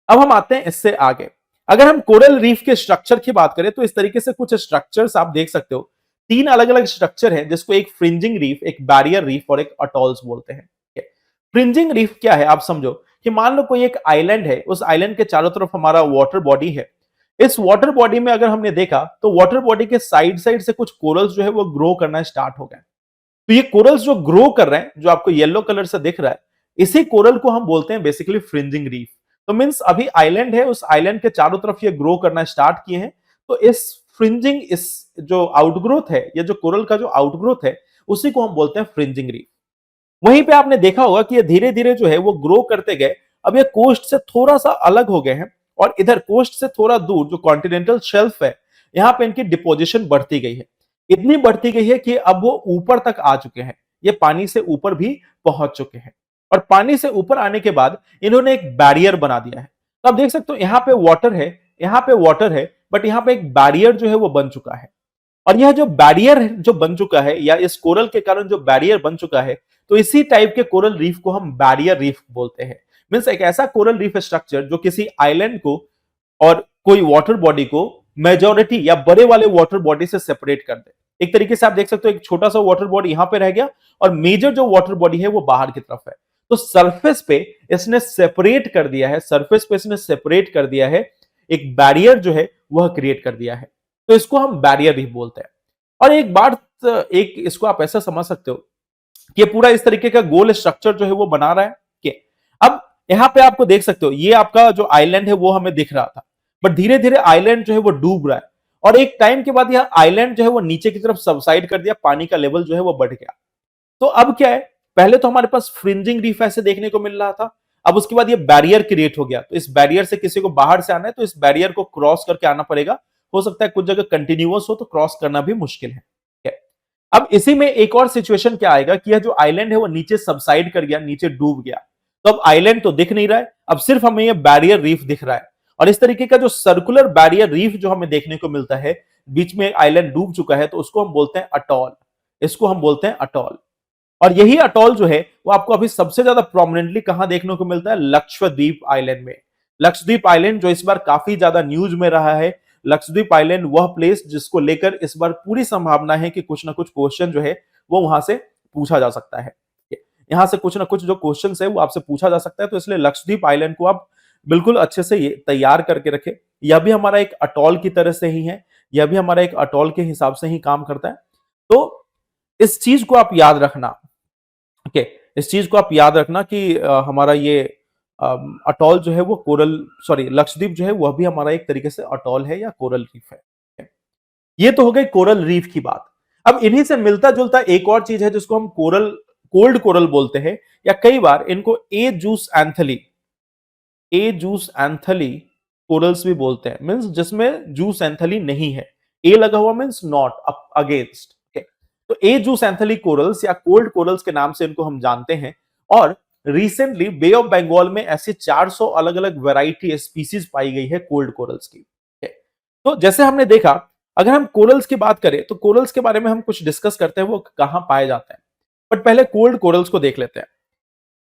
अब हम आते हैं इससे आगे। अगर हम कोरल रीफ के स्ट्रक्चर की बात करें तो इस तरीके से कुछ स्ट्रक्चर्स आप देख सकते हो। तीन अलग अलग स्ट्रक्चर है जिसको एक फ्रिंजिंग रीफ, एक बैरियर रीफ और एक अटॉल्स बोलते हैं। फ्रिंजिंग रीफ क्या है, आप समझो कि मान लो कोई एक आइलैंड है, उस आइलैंड के चारों तरफ हमारा वाटर बॉडी है। इस वाटर बॉडी में अगर हमने देखा तो वाटर बॉडी के साइड साइड से कुछ कोरल्स जो है वो ग्रो करना स्टार्ट हो गए। तो ये कोरल्स जो ग्रो कर रहे हैं, जो आपको येलो कलर से दिख रहा है, इसी कोरल को हम बोलते हैं बेसिकली फ्रिंजिंग रीफ। तो मींस अभी आइलैंड है, उस आइलैंड के चारों तरफ ये ग्रो करना स्टार्ट किए हैं। तो इस फ्रिंजिंग, इस जो आउटग्रोथ है, ये जो कोरल का जो आउटग्रोथ है, उसी को हम बोलते हैं फ्रिंजिंग रीफ। वहीं पे आपने देखा होगा कि ये धीरे धीरे जो है वो ग्रो करते गए। अब ये कोस्ट से थोड़ा सा अलग हो गए हैं और इधर कोस्ट से थोड़ा दूर जो कॉन्टिनेंटल शेल्फ है, यहां पे इनकी डिपोजिशन बढ़ती गई है। इतनी बढ़ती गई है कि अब वो ऊपर तक आ चुके हैं, ये पानी से ऊपर भी पहुंच चुके हैं। और पानी से ऊपर आने के बाद इन्होंने एक बैरियर बना दिया है। तो आप देख सकते हो यहाँ पे वाटर है, यहाँ पे वाटर है, बट यहाँ पे एक बैरियर जो है वो बन चुका है। और यह जो बैरियर जो बन चुका है, या इस कोरल के कारण जो बैरियर बन चुका है, तो इसी टाइप के कोरल रीफ को हम बैरियर रीफ बोलते हैं। मींस एक ऐसा कोरल रीफ स्ट्रक्चर जो किसी आइलैंड को और कोई वाटर बॉडी को मेजॉरिटी या बड़े वाले वाटर बॉडी से सेपरेट कर दे। एक तरीके से आप देख सकते हो एक छोटा सा वाटर बॉडी यहां पे रह गया और मेजर जो वाटर बॉडी है वो बाहर की तरफ है। तो सरफेस पे इसने सेपरेट कर दिया है, सरफेस पे इसने सेपरेट कर दिया है, एक बैरियर जो है वह क्रिएट कर दिया है। तो इसको हम बैरियर रीफ बोलते हैं। और एक बात, एक इसको आप ऐसा समझ सकते हो कि ये पूरा इस तरीके का गोल स्ट्रक्चर जो है वो बना रहा है कि अब यहां पे आपको देख सकते हो, ये आपका जो आइलैंड है वो हमें दिख रहा था, बट धीरे धीरे आइलैंड जो है वो डूब रहा है। और एक टाइम के बाद यह आइलैंड जो है वो नीचे की तरफ सबसाइड कर दिया, पानी का लेवल जो है वो बढ़ गया। तो अब क्या है, पहले तो हमारे पास फ्रिंजिंग रीफ ऐसे देखने को मिल रहा था, अब उसके बाद ये बैरियर क्रिएट हो गया। तो इस बैरियर से किसी को बाहर से आना है तो इस बैरियर को क्रॉस करके आना पड़ेगा। हो सकता है कुछ जगह कंटिन्यूअस हो तो क्रॉस करना भी मुश्किल है। अब इसी में एक और सिचुएशन क्या आएगा कि यह जो आइलैंड है वो नीचे सबसाइड कर गया, नीचे डूब गया। तो अब आइलैंड तो दिख नहीं रहा है, अब सिर्फ हमें ये बैरियर रीफ दिख रहा है। और इस तरीके का जो सर्कुलर बैरियर रीफ जो हमें देखने को मिलता है, बीच में आइलैंड डूब चुका है, तो उसको हम बोलते हैं अटॉल। इसको हम बोलते हैं अटॉल। और यही अटॉल जो है वो आपको अभी सबसे ज्यादा प्रोमिनेंटली कहां देखने को मिलता है, लक्षद्वीप आइलैंड में। लक्षद्वीप आइलैंड जो इस बार काफी ज्यादा न्यूज में रहा है। लक्षद्वीप आइलैंड वह प्लेस जिसको लेकर इस बार पूरी संभावना है कि कुछ ना कुछ क्वेश्चन जो है वो वहां से पूछा जा सकता है। यहां से कुछ ना कुछ जो क्वेश्चन है वो आपसे पूछा जा सकता है। तो इसलिए लक्षद्वीप आइलैंड को आप बिल्कुल अच्छे से ये तैयार करके रखें। यह भी हमारा एक अटॉल की तरह से ही है, यह भी हमारा एक अटॉल के हिसाब से ही काम करता है। तो इस चीज को आप याद रखना। ओके, इस चीज को आप याद रखना कि हमारा ये अटॉल जो है वो कोरल, सॉरी, लक्षद्वीप जो है वह भी हमारा एक तरीके से अटॉल है या कोरल रीफ है। ये तो हो गई कोरल रीफ की बात। अब इन्हीं से मिलता जुलता एक और चीज है जिसको हम कोरल, कोल्ड कोरल बोलते हैं, या कई बार इनको ए जूस एंथली, ए जूस एंथली कोरल्स भी बोलते हैं। मींस जिसमें जूस एंथली नहीं है, ए लगा हुआ मींस नॉट, अगेंस्ट। तो ए जूस एंथली कोरल्स या कोल्ड कोरल्स के नाम से इनको हम जानते हैं। और रिसेंटली बे ऑफ बंगाल में ऐसे 400 अलग अलग वैरायटी स्पीसीज पाई गई है कोल्ड कोरल्स की। तो जैसे हमने देखा, अगर हम कोरल्स की बात करें तो कोरल्स के बारे में हम कुछ डिस्कस करते हैं, वो कहां पाए जाते हैं। बट पहले कोल्ड कोरल्स को देख लेते हैं।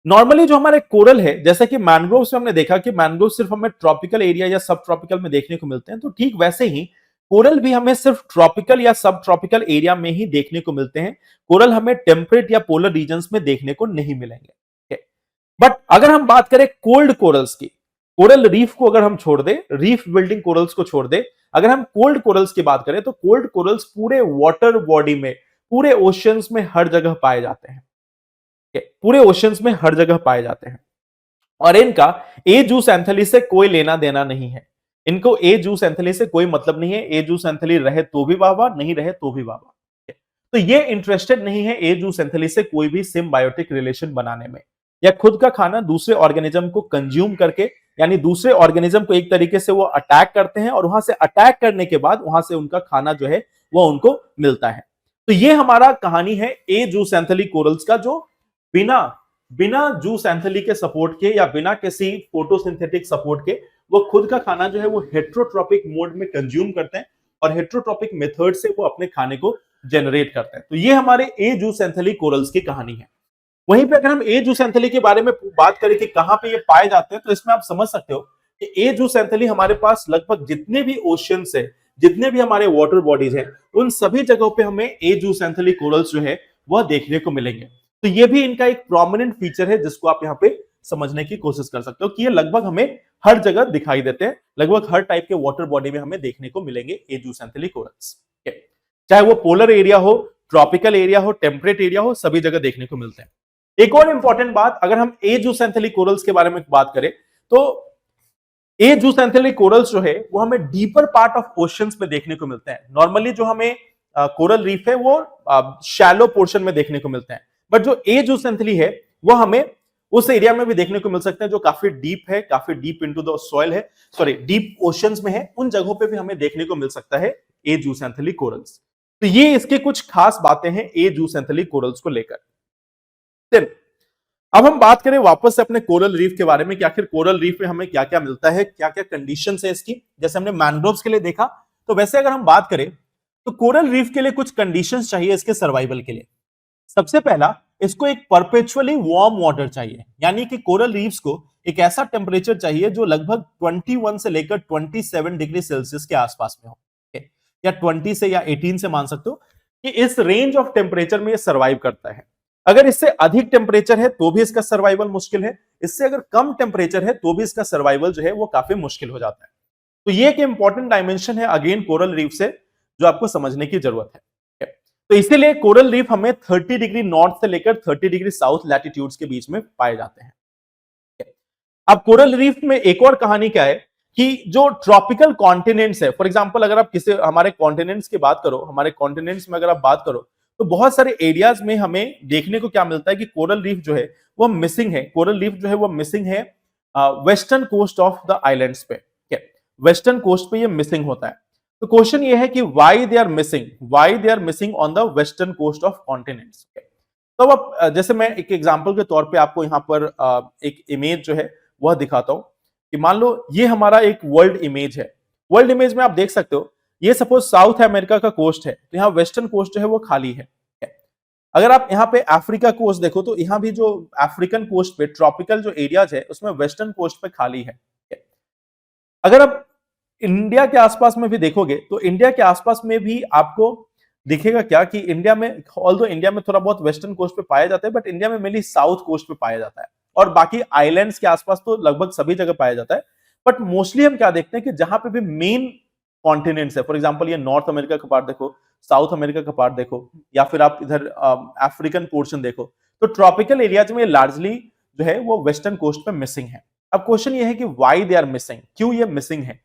नॉर्मली जो हमारे कोरल है, जैसे कि मैंग्रोव से हमने देखा कि मैंग्रोव सिर्फ हमें ट्रॉपिकल एरिया या सब ट्रॉपिकल में देखने को मिलते हैं, तो ठीक वैसे ही कोरल भी हमें सिर्फ ट्रॉपिकल या सब ट्रॉपिकल एरिया में ही देखने को मिलते हैं। कोरल हमें टेम्परेट या पोलर रीजन्स में देखने को नहीं मिलेंगे। बट अगर हम बात करें कोल्ड कोरल्स की, कोरल रीफ को अगर हम छोड़ दे, रीफ बिल्डिंग कोरल्स को छोड़ दे, अगर हम कोल्ड कोरल्स की बात करें तो कोल्ड कोरल्स पूरे वाटर बॉडी में, पूरे ओशियंस में हर जगह पाए जाते हैं। पूरे ओशियंस में हर जगह पाए जाते हैं। और इनका ए जूस एंथली से कोई लेना देना नहीं है। इनको ए जूस एंथली से कोई मतलब नहीं है। ए जूस एंथली रहे तो भी वाह वाह, नहीं रहे तो भी वाह वाह। तो ये इंटरेस्टेड नहीं है ए जूस एंथली से कोई भी सिम्बायोटिक रिलेशन बनाने में। या खुद का खाना दूसरे ऑर्गेनिज्म को कंज्यूम करके, यानी दूसरे ऑर्गेनिज्म को एक तरीके से वो अटैक करते हैं और वहां से अटैक करने के बाद वहां से उनका खाना जो है वो उनको मिलता है। तो ये हमारा कहानी है ए जूसेंथली कोरल्स का, जो बिना बिना जूसेंथली के सपोर्ट के या बिना किसी फोटोसिंथेटिक सपोर्ट के वो खुद का खाना जो है वो हेट्रोट्रॉपिक मोड में कंज्यूम करते हैं और हेट्रोट्रॉपिक मेथड से वो अपने खाने को जनरेट करते हैं। तो ये हमारे ए जूसेंथली कोरल्स की कहानी है। वहीं पे अगर हम ए जूसेंथली के बारे में बात करें कि कहां पे ये पाए जाते हैं, तो इसमें आप समझ सकते हो कि ए जूसेंथली हमारे पास लगभग जितने भी ओशियंस है, जितने भी हमारे वाटर बॉडीज हैं, उन सभी जगहों पे हमें ए जूसेंथली कोरल्स जो है वह देखने को मिलेंगे। तो ये भी इनका एक प्रोमिनेंट फीचर है जिसको आप यहाँ पे समझने की कोशिश कर सकते हो कि ये लगभग हमें हर जगह दिखाई देते हैं, लगभग हर टाइप के वाटर बॉडी में हमें देखने को मिलेंगे ए जूसेंथली कोरल्स। चाहे वो पोलर एरिया हो, ट्रॉपिकल एरिया हो, टेम्परेट एरिया हो, सभी जगह देखने को मिलते हैं। एक और इंपॉर्टेंट बात, अगर हम ए जूसेंथली कोरल्स के बारे में बात करें तो ए जूसेंथली कोरल्स जो है वो हमें डीपर पार्ट ऑफ ओशियंस में देखने को मिलते हैं। नॉर्मली जो हमें कोरल रीफ है वो शैलो पोर्शन में देखने को मिलते हैं, बट जो ए जूसेंथली है वो हमें उस एरिया में भी देखने को मिल सकते हैं जो काफी डीप है, काफी डीप इनटू द सॉइल है, सॉरी डीप ओशियंस में है, उन जगहों पे भी हमें देखने को मिल सकता है ए जूसेंथली कोरल्स। तो ये इसके कुछ खास बातें हैं ए जूसेंथली कोरल्स को लेकर। अब हम बात करें वापस से अपने कोरल रीफ के बारे में कि आखिर कोरल रीफ में हमें क्या क्या मिलता है, क्या क्या कंडीशंस है इसकी। जैसे हमने मैंग्रोव्स के लिए देखा, तो वैसे अगर हम बात करें तो कोरल रीफ के लिए कुछ कंडीशंस चाहिए इसके सर्वाइवल के लिए। सबसे पहला, इसको एक परपेचुअली वार्म वाटर चाहिए, यानी कि कोरल रीफ्स को एक ऐसा टेम्परेचर चाहिए जो लगभग 21 से लेकर 27 डिग्री सेल्सियस के आसपास में हो, या 20 से या 18 से मान सकते हो कि इस रेंज ऑफ टेम्परेचर में ये सर्वाइव करता है। अगर इससे अधिक टेम्परेचर है तो भी इसका सर्वाइवल मुश्किल है, इससे अगर कम टेम्परेचर है तो भी इसका सर्वाइवल जो है वो काफी मुश्किल हो जाता है। तो ये एक इंपॉर्टेंट डायमेंशन है अगेन कोरल रीफ से, जो आपको समझने की जरूरत है। तो इसीलिए कोरल रीफ हमें 30 डिग्री नॉर्थ से लेकर 30 डिग्री साउथ लैटिट्यूड्स के बीच में पाए जाते हैं। अब कोरल रीफ में एक और कहानी क्या है कि जो ट्रॉपिकल कॉन्टिनेंट्स है, फॉर एग्जांपल अगर आप किसी हमारे कॉन्टिनेंट्स की बात करो, हमारे कॉन्टिनेंट्स में अगर आप बात करो तो बहुत सारे एरियाज में हमें देखने को क्या मिलता है कि कोरल रीफ जो है वो मिसिंग है। कोरल रीफ जो है वो मिसिंग है western coast of the islands पे, वेस्टर्न कोस्ट पे ये मिसिंग होता है। तो क्वेश्चन ये है कि why they are missing on the western coast of continents. तो अब जैसे मैं एक एग्जांपल के तौर पे आपको यहाँ पर एक इमेज जो है वह दिखाता हूं कि मान लो ये हमारा एक वर्ल्ड इमेज है। वर्ल्ड इमेज में आप देख सकते हो ये सपोज साउथ अमेरिका का कोस्ट है, तो यहाँ वेस्टर्न कोस्ट जो है वो खाली है। अगर आप यहाँ पे अफ्रीका कोस्ट देखो तो यहाँ भी जो अफ्रीकन कोस्ट पे ट्रॉपिकल जो एरियाज है उसमें वेस्टर्न कोस्ट पे खाली है। अगर आप इंडिया के आसपास में भी देखोगे तो इंडिया के आसपास में भी आपको दिखेगा क्या कि इंडिया में, ऑल्दो इंडिया में थोड़ा बहुत वेस्टर्न कोस्ट पे पाया जाता है, बट इंडिया में मेनली साउथ कोस्ट पे पाया जाता है और बाकी आइलैंड्स के आसपास तो लगभग सभी जगह पाया जाता है। बट मोस्टली हम क्या देखते हैं कि जहां पे भी मेन कॉन्टिनेंट्स है, फॉर एग्जांपल ये नॉर्थ अमेरिका का पार्ट देखो, साउथ अमेरिका का पार्ट देखो, या फिर आप इधर अफ्रीकन पोर्शन देखो, तो ट्रॉपिकल एरियाज में लार्जली जो है वो वेस्टर्न कोस्ट पे मिसिंग है। अब क्वेश्चन ये है कि व्हाई दे आर मिसिंग, क्यों ये मिसिंग है।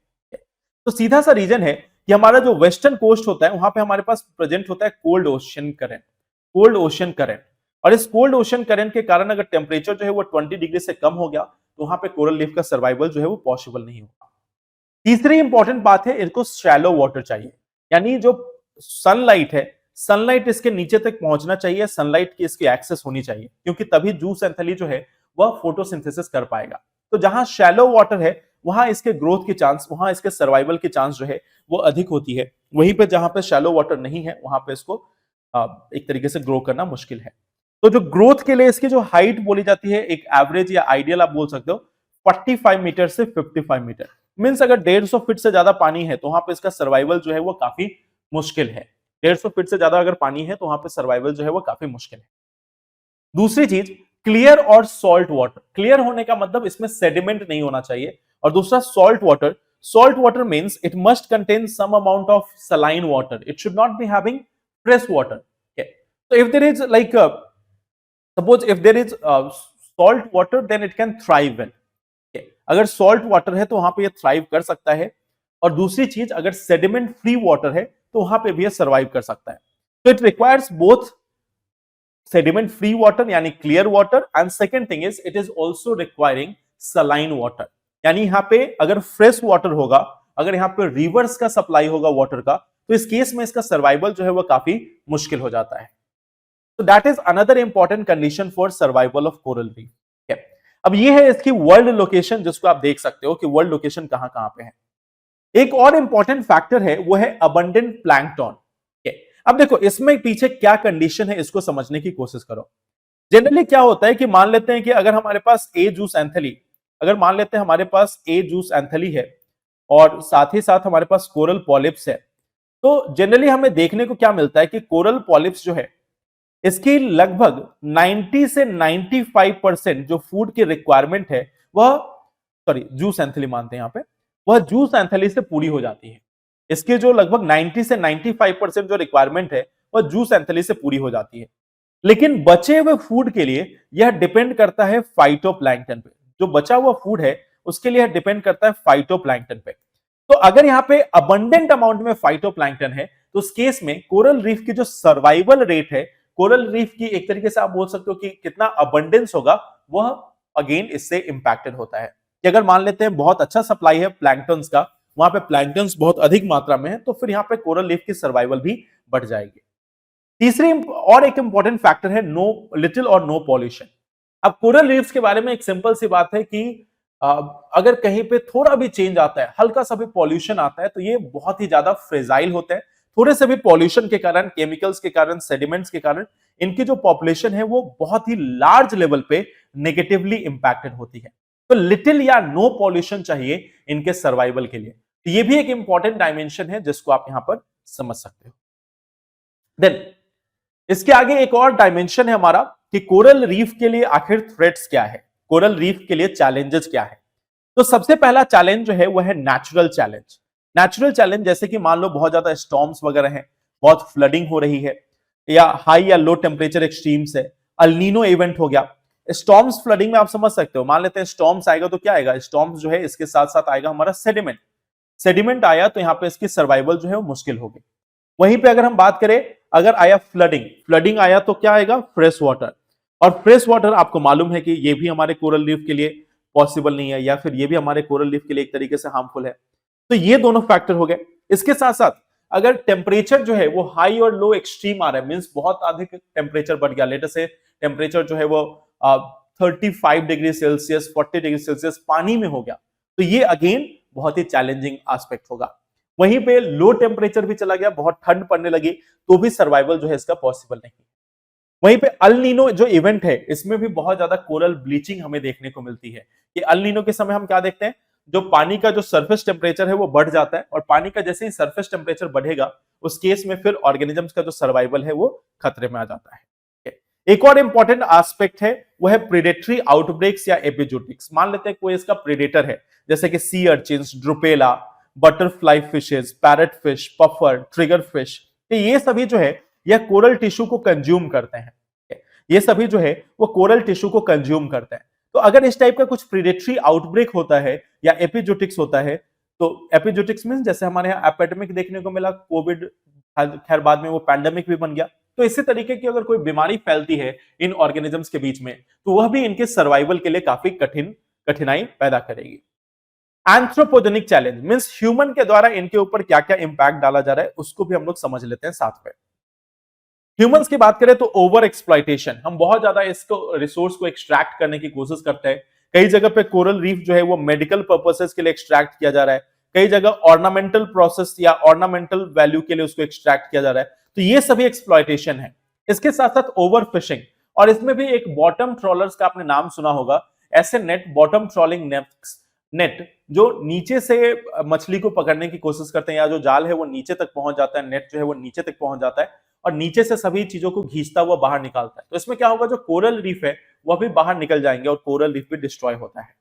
तो सीधा सा रीजन है कि हमारा जो वेस्टर्न कोस्ट होता है वहां पे हमारे पास प्रेजेंट होता है कोल्ड ओशन करंट, और इस कोल्ड ओशन करंट के कारण अगर टेम्परेचर जो है वो 20 डिग्री से कम हो गया तो वहां पे कोरल रीफ का सर्वाइवल जो है वो पॉसिबल नहीं होगा। तीसरी इंपॉर्टेंट बात है, इनको शैलो वाटर चाहिए, यानी जो सनलाइट है, सनलाइट इसके नीचे तक पहुंचना चाहिए, सनलाइट की इसकी एक्सेस होनी चाहिए, क्योंकि तभी जूसेंथली जो है वह फोटोसिंथेसिस कर पाएगा। तो जहां शैलो वाटर है वहां इसके ग्रोथ की चांस, वहां इसके सर्वाइवल की चांस जो है वो अधिक होती है। वहीं पे जहां पे शैलो वाटर नहीं है वहां पे इसको एक तरीके से ग्रो करना मुश्किल है। तो जो ग्रोथ के लिए इसकी जो हाइट बोली जाती है, एक एवरेज या आइडियल आप बोल सकते हो 45 मीटर से 55 मीटर, मींस अगर 150 फीट से ज्यादा पानी है तो वहां पे इसका सर्वाइवल जो है वो काफी मुश्किल है। 150 फीट से ज्यादा अगर पानी है तो वहां पे सर्वाइवल जो है वो काफी मुश्किल है। दूसरी चीज, क्लियर और सॉल्ट वाटर। क्लियर होने का मतलब इसमें सेडिमेंट नहीं होना चाहिए, और दूसरा salt water means it must contain some amount of saline water, it should not be having fresh water. So if there is like suppose if there is salt water then it can thrive well. अगर salt water है तो वहां पे ये thrive कर सकता है, और दूसरी चीज अगर सेडिमेंट फ्री वाटर है तो वहां पे भी ये सर्वाइव कर सकता है। तो it requires both sediment free water यानी clear water, and second thing is it is also requiring saline water, यानी यहाँ पे अगर फ्रेश वाटर होगा, अगर यहाँ पे रिवर्स का सप्लाई होगा वाटर का, तो इस केस में इसका सर्वाइवल जो है वो काफी मुश्किल हो जाता है। तो that is another important condition for survival of coral reef. अब ये है इसकी वर्ल्ड लोकेशन, जिसको आप देख सकते हो कि वर्ल्ड लोकेशन कहां कहां पे है। एक और इंपॉर्टेंट फैक्टर है वो है अबंडेंट प्लैंकटन। अब देखो इसमें पीछे क्या कंडीशन है इसको समझने की कोशिश करो। जनरली क्या होता है कि मान लेते हैं कि अगर हमारे पास ए जूस एंथली, अगर मान लेते हैं हमारे पास ए जूस एंथली है और साथ ही साथ हमारे पास कोरल पॉलिप्स है, तो जनरली हमें देखने को क्या मिलता है कि कोरल पॉलिप्स जो है इसकी लगभग 90 से 95% जो फूड की रिक्वायरमेंट है वह, सॉरी जूस एंथली मानते हैं यहां पे, वह जूस एंथली से पूरी हो जाती है। इसके जो लगभग 90 से 95% जो रिक्वायरमेंट है वह जूस एंथली से पूरी हो जाती है। लेकिन बचे हुए फूड के लिए यह डिपेंड करता है फाइटोप्लैंक्टन पे। जो बचा हुआ फूड है उसके लिए डिपेंड करता है फाइटोप्लैंक्टन पे। तो अगर यहाँ पे अबंडेंट अमाउंट में फाइटोप्लैंक्टन है तो उस केस में कोरल रीफ की जो सर्वाइवल रेट है, कोरल रीफ की एक तरीके से आप बोल सकते हो कि कितना अबंडेंस होगा, वह अगेन इससे इंपैक्टेड होता है। कि अगर मान लेते हैं बहुत अच्छा सप्लाई है प्लैंक्टन्स का, वहां पे प्लैंक्टन्स बहुत अधिक मात्रा में है, तो फिर यहाँ पे कोरल रीफ की सर्वाइवल भी बढ़ जाएगी। तीसरी और एक इंपॉर्टेंट फैक्टर है नो लिटिल और नो पॉल्यूशन। अब कोरल रीफ्स के बारे में एक सिंपल सी बात है कि अगर कहीं पे थोड़ा भी चेंज आता है, हल्का सा भी पॉल्यूशन आता है, तो ये बहुत ही ज्यादा फ्रेजाइल होते हैं। थोड़े से भी पॉल्यूशन के कारण, केमिकल्स के कारण, सेडिमेंट्स के कारण इनकी जो पॉपुलेशन है वो बहुत ही लार्ज लेवल पे नेगेटिवली इंपैक्टेड होती है। तो लिटिल या नो पॉल्यूशन चाहिए इनके सर्वाइवल के लिए। तो ये भी एक इंपॉर्टेंट डायमेंशन है जिसको आप यहां पर समझ सकते हो। देन इसके आगे एक और डायमेंशन है हमारा कि कोरल रीफ के लिए आखिर थ्रेट्स क्या है, कोरल रीफ के लिए चैलेंजेस क्या है। तो सबसे पहला चैलेंज जो है वो है नेचुरल चैलेंज। नेचुरल चैलेंज जैसे कि मान लो बहुत ज्यादा स्टॉर्म्स वगैरह हैं, बहुत फ्लडिंग हो रही है, या हाई या लो टेम्परेचर एक्सट्रीम्स है, अल्नीनो इवेंट हो गया। स्टॉर्म्स फ्लडिंग में आप समझ सकते हो, मान लेते हैं स्टॉर्म्स आएगा तो क्या आएगा, स्टॉर्म्स जो है इसके साथ साथ आएगा हमारा सेडिमेंट। सेडिमेंट आया तो यहाँ पे इसकी सर्वाइवल जो है वो मुश्किल होगी। वहीं पे अगर हम बात करें, अगर आया फ्लडिंग, फ्लडिंग आया तो क्या आएगा, फ्रेश वाटर। और फ्रेश वाटर आपको मालूम है कि ये भी हमारे कोरल रीफ के लिए पॉसिबल नहीं है, या फिर ये भी हमारे कोरल रीफ के लिए एक तरीके से हार्मफुल है। तो ये दोनों फैक्टर हो गए। इसके साथ साथ अगर टेम्परेचर जो है वो हाई और लो एक्सट्रीम आ रहा है, मींस बहुत अधिक टेम्परेचर बढ़ गया, लेट से टेम्परेचर जो है वो 35 डिग्री सेल्सियस 40 डिग्री सेल्सियस पानी में हो गया, तो ये अगेन बहुत ही चैलेंजिंग एस्पेक्ट होगा। वहीं पे लो टेम्परेचर भी चला गया, बहुत ठंड पड़ने लगी, तो भी सर्वाइवल जो है इसका पॉसिबल नहीं। वहीं पे अल नीनो जो इवेंट है इसमें भी बहुत ज्यादा कोरल ब्लीचिंग हमें देखने को मिलती है। कि अल नीनो के समय हम क्या देखते हैं, जो पानी का जो सरफेस टेम्परेचर है वो बढ़ जाता है, और पानी का जैसे ही सरफेस टेम्परेचर बढ़ेगा उस केस में फिर ऑर्गेनिजम्स का जो सर्वाइवल है वो खतरे में आ जाता है। एक और इंपॉर्टेंट एस्पेक्ट है वो है प्रेडेटरी आउटब्रेक्स या एपिजोटिक्स। मान लेते हैं कोई इसका प्रेडेटर है, जैसे कि sea urchins, Drupella, butterfly fishes, parrot fish, puffer, trigger fish, ये सभी जो है यह कोरल टिश्यू को कंज्यूम करते हैं। ये सभी जो है वो कोरल टिश्यू को कंज्यूम करते हैं। तो अगर इस टाइप का कुछ प्रेडेटरी आउटब्रेक होता है या एपिजोटिक्स होता है, तो एपिजोटिक्स मींस जैसे हमारे यहाँ एपिडेमिक देखने को मिला, कोविड, खैर बाद में वो पैंडेमिक भी बन गया। तो इसी तरीके की अगर कोई बीमारी फैलती है इन ऑर्गेनिजम्स के बीच में, तो वह भी इनके सर्वाइवल के लिए काफी कठिनाई पैदा करेगी। एंथ्रोपोजेनिक चैलेंज मींस ह्यूमन के द्वारा इनके ऊपर क्या क्या इंपैक्ट डाला जा रहा है उसको भी हम लोग समझ लेते हैं साथ में। ह्यूमंस की बात करें तो ओवर एक्सप्लॉइटेशन, हम बहुत ज्यादा इसको रिसोर्स को एक्सट्रैक्ट करने की कोशिश करते हैं। कई जगह पे कोरल रीफ जो है वो मेडिकल पर्पसेस के लिए एक्सट्रैक्ट किया जा रहा है, कई जगह ऑर्नामेंटल प्रोसेस या ऑर्नामेंटल वैल्यू के लिए उसको एक्सट्रैक्ट किया जा रहा है। तो ये सभी एक्सप्लॉइटेशन है। इसके साथ साथ ओवर फिशिंग, और इसमें भी एक बॉटम ट्रॉलर्स का आपने नाम सुना होगा। ऐसे नेट, बॉटम ट्रॉलिंग नेट जो नीचे से मछली को पकड़ने की कोशिश करते हैं, या जो जाल है वो नीचे तक पहुंच जाता है, नेट जो है वो नीचे तक पहुंच जाता है और नीचे से सभी चीजों को घींचता हुआ बाहर निकालता है। तो इसमें क्या होगा, जो कोरल रीफ है वह भी बाहर निकल जाएंगे और कोरल रीफ भी डिस्ट्रॉय होता है।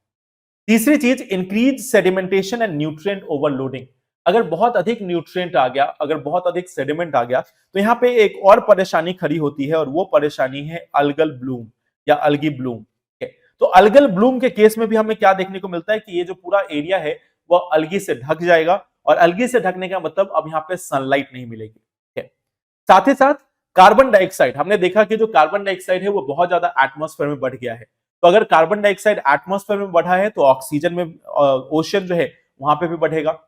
तीसरी चीज, increase sedimentation and nutrient overloading. अगर बहुत अधिक न्यूट्रिएंट आ गया, अगर बहुत अधिक सेडिमेंट आ गया, तो यहाँ पे एक और परेशानी खड़ी होती है, और वो परेशानी है अल्गल ब्लूम या अल्गी ब्लूम। तो अल्गल ब्लूम के केस में भी हमें क्या देखने को मिलता है कि ये जो पूरा एरिया है वह अल्गी से ढक जाएगा, और अल्गी से ढकने का मतलब अब यहाँ पे सनलाइट नहीं मिलेगी। साथ ही साथ कार्बन डाइऑक्साइड, हमने देखा कि जो कार्बन डाइऑक्साइड है वो बहुत ज्यादा एटमॉस्फेयर में बढ़ गया है। तो अगर कार्बन डाइऑक्साइड एटमॉस्फेयर में बढ़ा है तो ऑक्सीजन में, ओशन जो है वहां पे भी बढ़ेगा।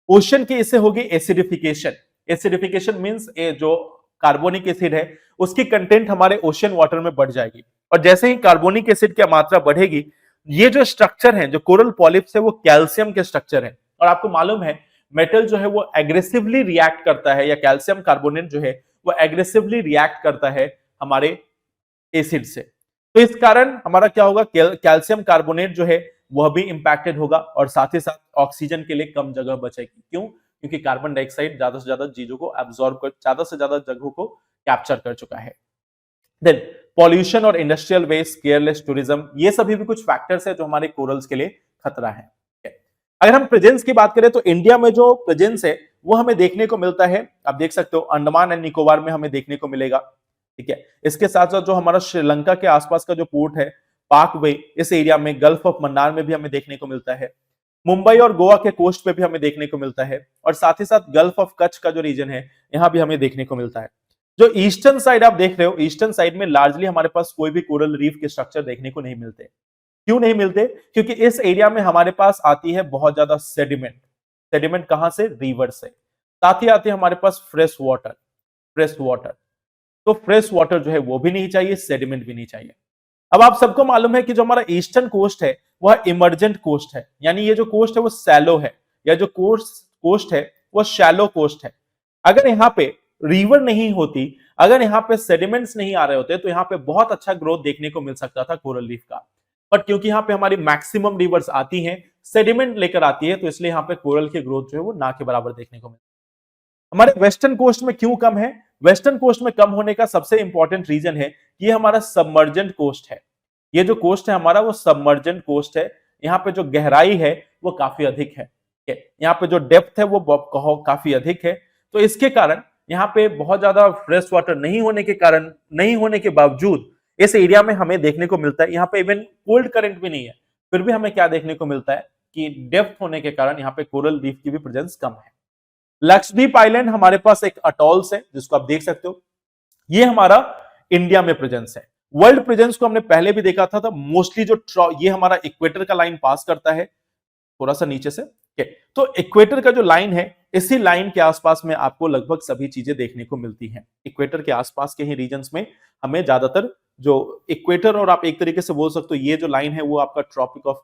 ओशन की इससे होगी एसिडिफिकेशन। एसिडिफिकेशन मींस जो कार्बोनिक एसिड है उसकी कंटेंट हमारे ओशन वाटर में बढ़ जाएगी, और जैसे ही कार्बोनिक एसिड की मात्रा बढ़ेगी, ये जो स्ट्रक्चर है, जो कोरल पॉलिप्स है, वो कैल्शियम के स्ट्रक्चर है। और आपको मालूम है मेटल जो है वो एग्रेसिवली रिएक्ट करता है, या कैल्शियम कार्बोनेट जो है वो एग्रेसिवली रिएक्ट करता है हमारे एसिड से। तो इस कारण हमारा क्या होगा, कैल्शियम कार्बोनेट जो है वह भी इंपैक्टेड होगा, और साथ ही साथ ऑक्सीजन के लिए कम जगह बचेगी। क्यों? क्योंकि कार्बन डाइऑक्साइड ज्यादा से ज्यादा चीजों को एब्जॉर्ब कर, ज्यादा से ज्यादा जगहों को कैप्चर कर चुका है। देन पॉल्यूशन और इंडस्ट्रियल वेस्ट, केयरलेस टूरिज्म, ये सभी भी कुछ फैक्टर्स है जो हमारे कोरल्स के लिए खतरा है। अगर हम प्रेजेंस की बात करें तो इंडिया में जो प्रेजेंस है वो हमें देखने को मिलता है, आप देख सकते हो अंडमान एंड निकोबार में हमें देखने को मिलेगा। ठीक है, इसके साथ साथ जो हमारा श्रीलंका के आसपास का जो पोर्ट है पाक वे, इस एरिया में, गल्फ ऑफ मन्नार में भी हमें देखने को मिलता है। मुंबई और गोवा के कोस्ट पे भी हमें देखने को मिलता है, और साथ ही साथ गल्फ ऑफ कच्छ का जो रीजन है यहां भी हमें देखने को मिलता है। जो ईस्टर्न साइड आप देख रहे हो, ईस्टर्न साइड में लार्जली हमारे पास कोई भी कोरल रीफ के स्ट्रक्चर देखने को नहीं मिलते। क्यों नहीं मिलते? क्योंकि इस एरिया में हमारे पास आती है बहुत ज्यादा सेडिमेंट। सेडिमेंट कहां से? रिवर से। साथ ही आती है हमारे पास फ्रेश वाटर। फ्रेश वाटर, तो फ्रेश वाटर जो है वो भी नहीं चाहिए, सेडिमेंट भी नहीं चाहिए। अब आप सबको मालूम है कि जो हमारा ईस्टर्न कोस्ट है वह इमर्जेंट कोस्ट है, यानी ये जो कोस्ट है वो सैलो है, या जो कोस्ट है वो शैलो कोस्ट है। अगर यहाँ पे रिवर नहीं होती, अगर यहाँ पे सेडिमेंट्स नहीं आ रहे होते, तो यहाँ पे बहुत अच्छा ग्रोथ देखने को मिल सकता था कोरल रीफ का। बट क्योंकि यहाँ पे हमारी मैक्सिमम रिवर्स आती हैं, सेडिमेंट लेकर आती है, तो इसलिए यहाँ पे कोरल की ग्रोथ जो है वो ना के बराबर देखने को मिलती है। हमारे वेस्टर्न कोस्ट में क्यों कम है? वेस्टर्न कोस्ट में कम होने का सबसे इंपॉर्टेंट रीजन है कि ये हमारा सबमर्जेंट कोस्ट है। ये जो कोस्ट है हमारा वो सबमर्जेंट कोस्ट है। यहाँ पे जो गहराई है वो काफी अधिक है। यहाँ पे जो डेप्थ है वो काफी अधिक है। तो इसके कारण यहाँ पे बहुत ज्यादा फ्रेश वाटर नहीं होने के कारण, नहीं होने के बावजूद इस एरिया में हमें देखने को मिलता है, यहाँ पे इवन कोल्ड करंट भी नहीं है, फिर भी हमें क्या देखने को मिलता है कि डेप्थ होने के कारण यहाँ पे कोरल रीफ की भी प्रेजेंस कम है। लक्षद्वीप आइलैंड हमारे पास एक अटॉल्स है जिसको आप देख सकते हो, ये हमारा इंडिया में प्रेजेंस है। वर्ल्ड प्रेजेंस को हमने पहले भी देखा था, मोस्टली जो ये हमारा इक्वेटर का लाइन पास करता है थोड़ा सा नीचे से। तो इक्वेटर का जो लाइन है, इसी लाइन के आसपास में आपको लगभग सभी चीजें देखने को मिलती हैं। इक्वेटर के आसपास के ही रीजन्स में हमें ज्यादातर जो इक्वेटर, और आप एक तरीके से बोल सकते हो ये जो लाइन है वो आपका ट्रॉपिक ऑफ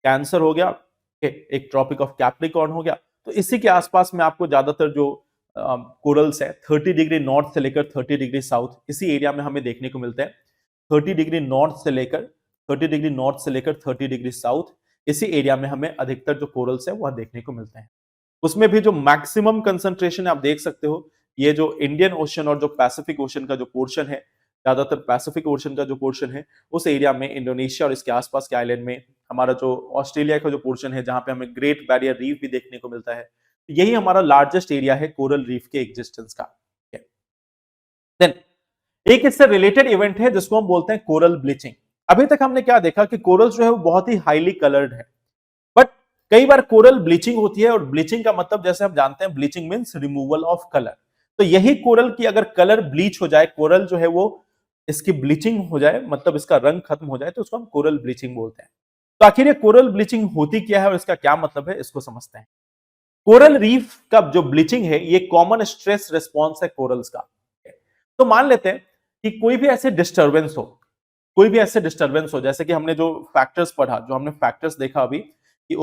कैंसर हो गया, एक ट्रॉपिक ऑफ कैप्रिकॉर्न हो गया, तो इसी के आसपास में आपको ज्यादातर जो कोरल्स है 30 डिग्री नॉर्थ से लेकर 30 डिग्री साउथ, इसी एरिया में हमें देखने को मिलते हैं। 30 डिग्री नॉर्थ से लेकर 30 डिग्री साउथ, इसी एरिया में हमें अधिकतर जो कोरल्स है वह देखने को मिलते हैं। उसमें भी जो मैक्सिमम कंसंट्रेशन आप देख सकते हो, ये जो इंडियन ओशन और जो पैसिफिक ओशन का जो पोर्शन है, ज्यादातर पैसिफिक ओशन का जो पोर्शन है उस एरिया में, इंडोनेशिया और इसके आसपास के आइलैंड में, हमारा जो ऑस्ट्रेलिया का जो पोर्शन है जहां पे हमें ग्रेट बैरियर रीफ भी देखने को मिलता है, यही हमारा लार्जेस्ट एरिया है कोरल रीफ के एग्जिस्टेंस का। देन एक इससे रिलेटेड इवेंट है जिसको हम बोलते हैं कोरल ब्लीचिंग। अभी तक हमने क्या देखा कि कोरल्स जो है वो बहुत ही हाईली कलर्ड है, बट कई बार कोरल ब्लीचिंग होती है, और ब्लीचिंग का मतलब जैसे हम जानते हैं bleaching means removal of colour. तो यही कोरल की अगर कलर ब्लीच हो जाए, कोरल जो है वो इसकी ब्लीचिंग हो जाए, मतलब इसका रंग खत्म हो जाए, तो उसको हम कोरल ब्लीचिंग बोलते हैं। तो आखिर ये कोरल ब्लीचिंग होती क्या है और इसका क्या मतलब है, इसको समझते हैं। कोरल रीफ का जो ब्लीचिंग है ये कॉमन स्ट्रेस रिस्पॉन्स है कोरल्स का। तो मान लेते हैं कि कोई भी ऐसे डिस्टर्बेंस हो, कोई भी ऐसे डिस्टर्बेंस हो, जैसे कि हमने जो फैक्टर्स पढ़ा, जो हमने फैक्टर्स देखा अभी कि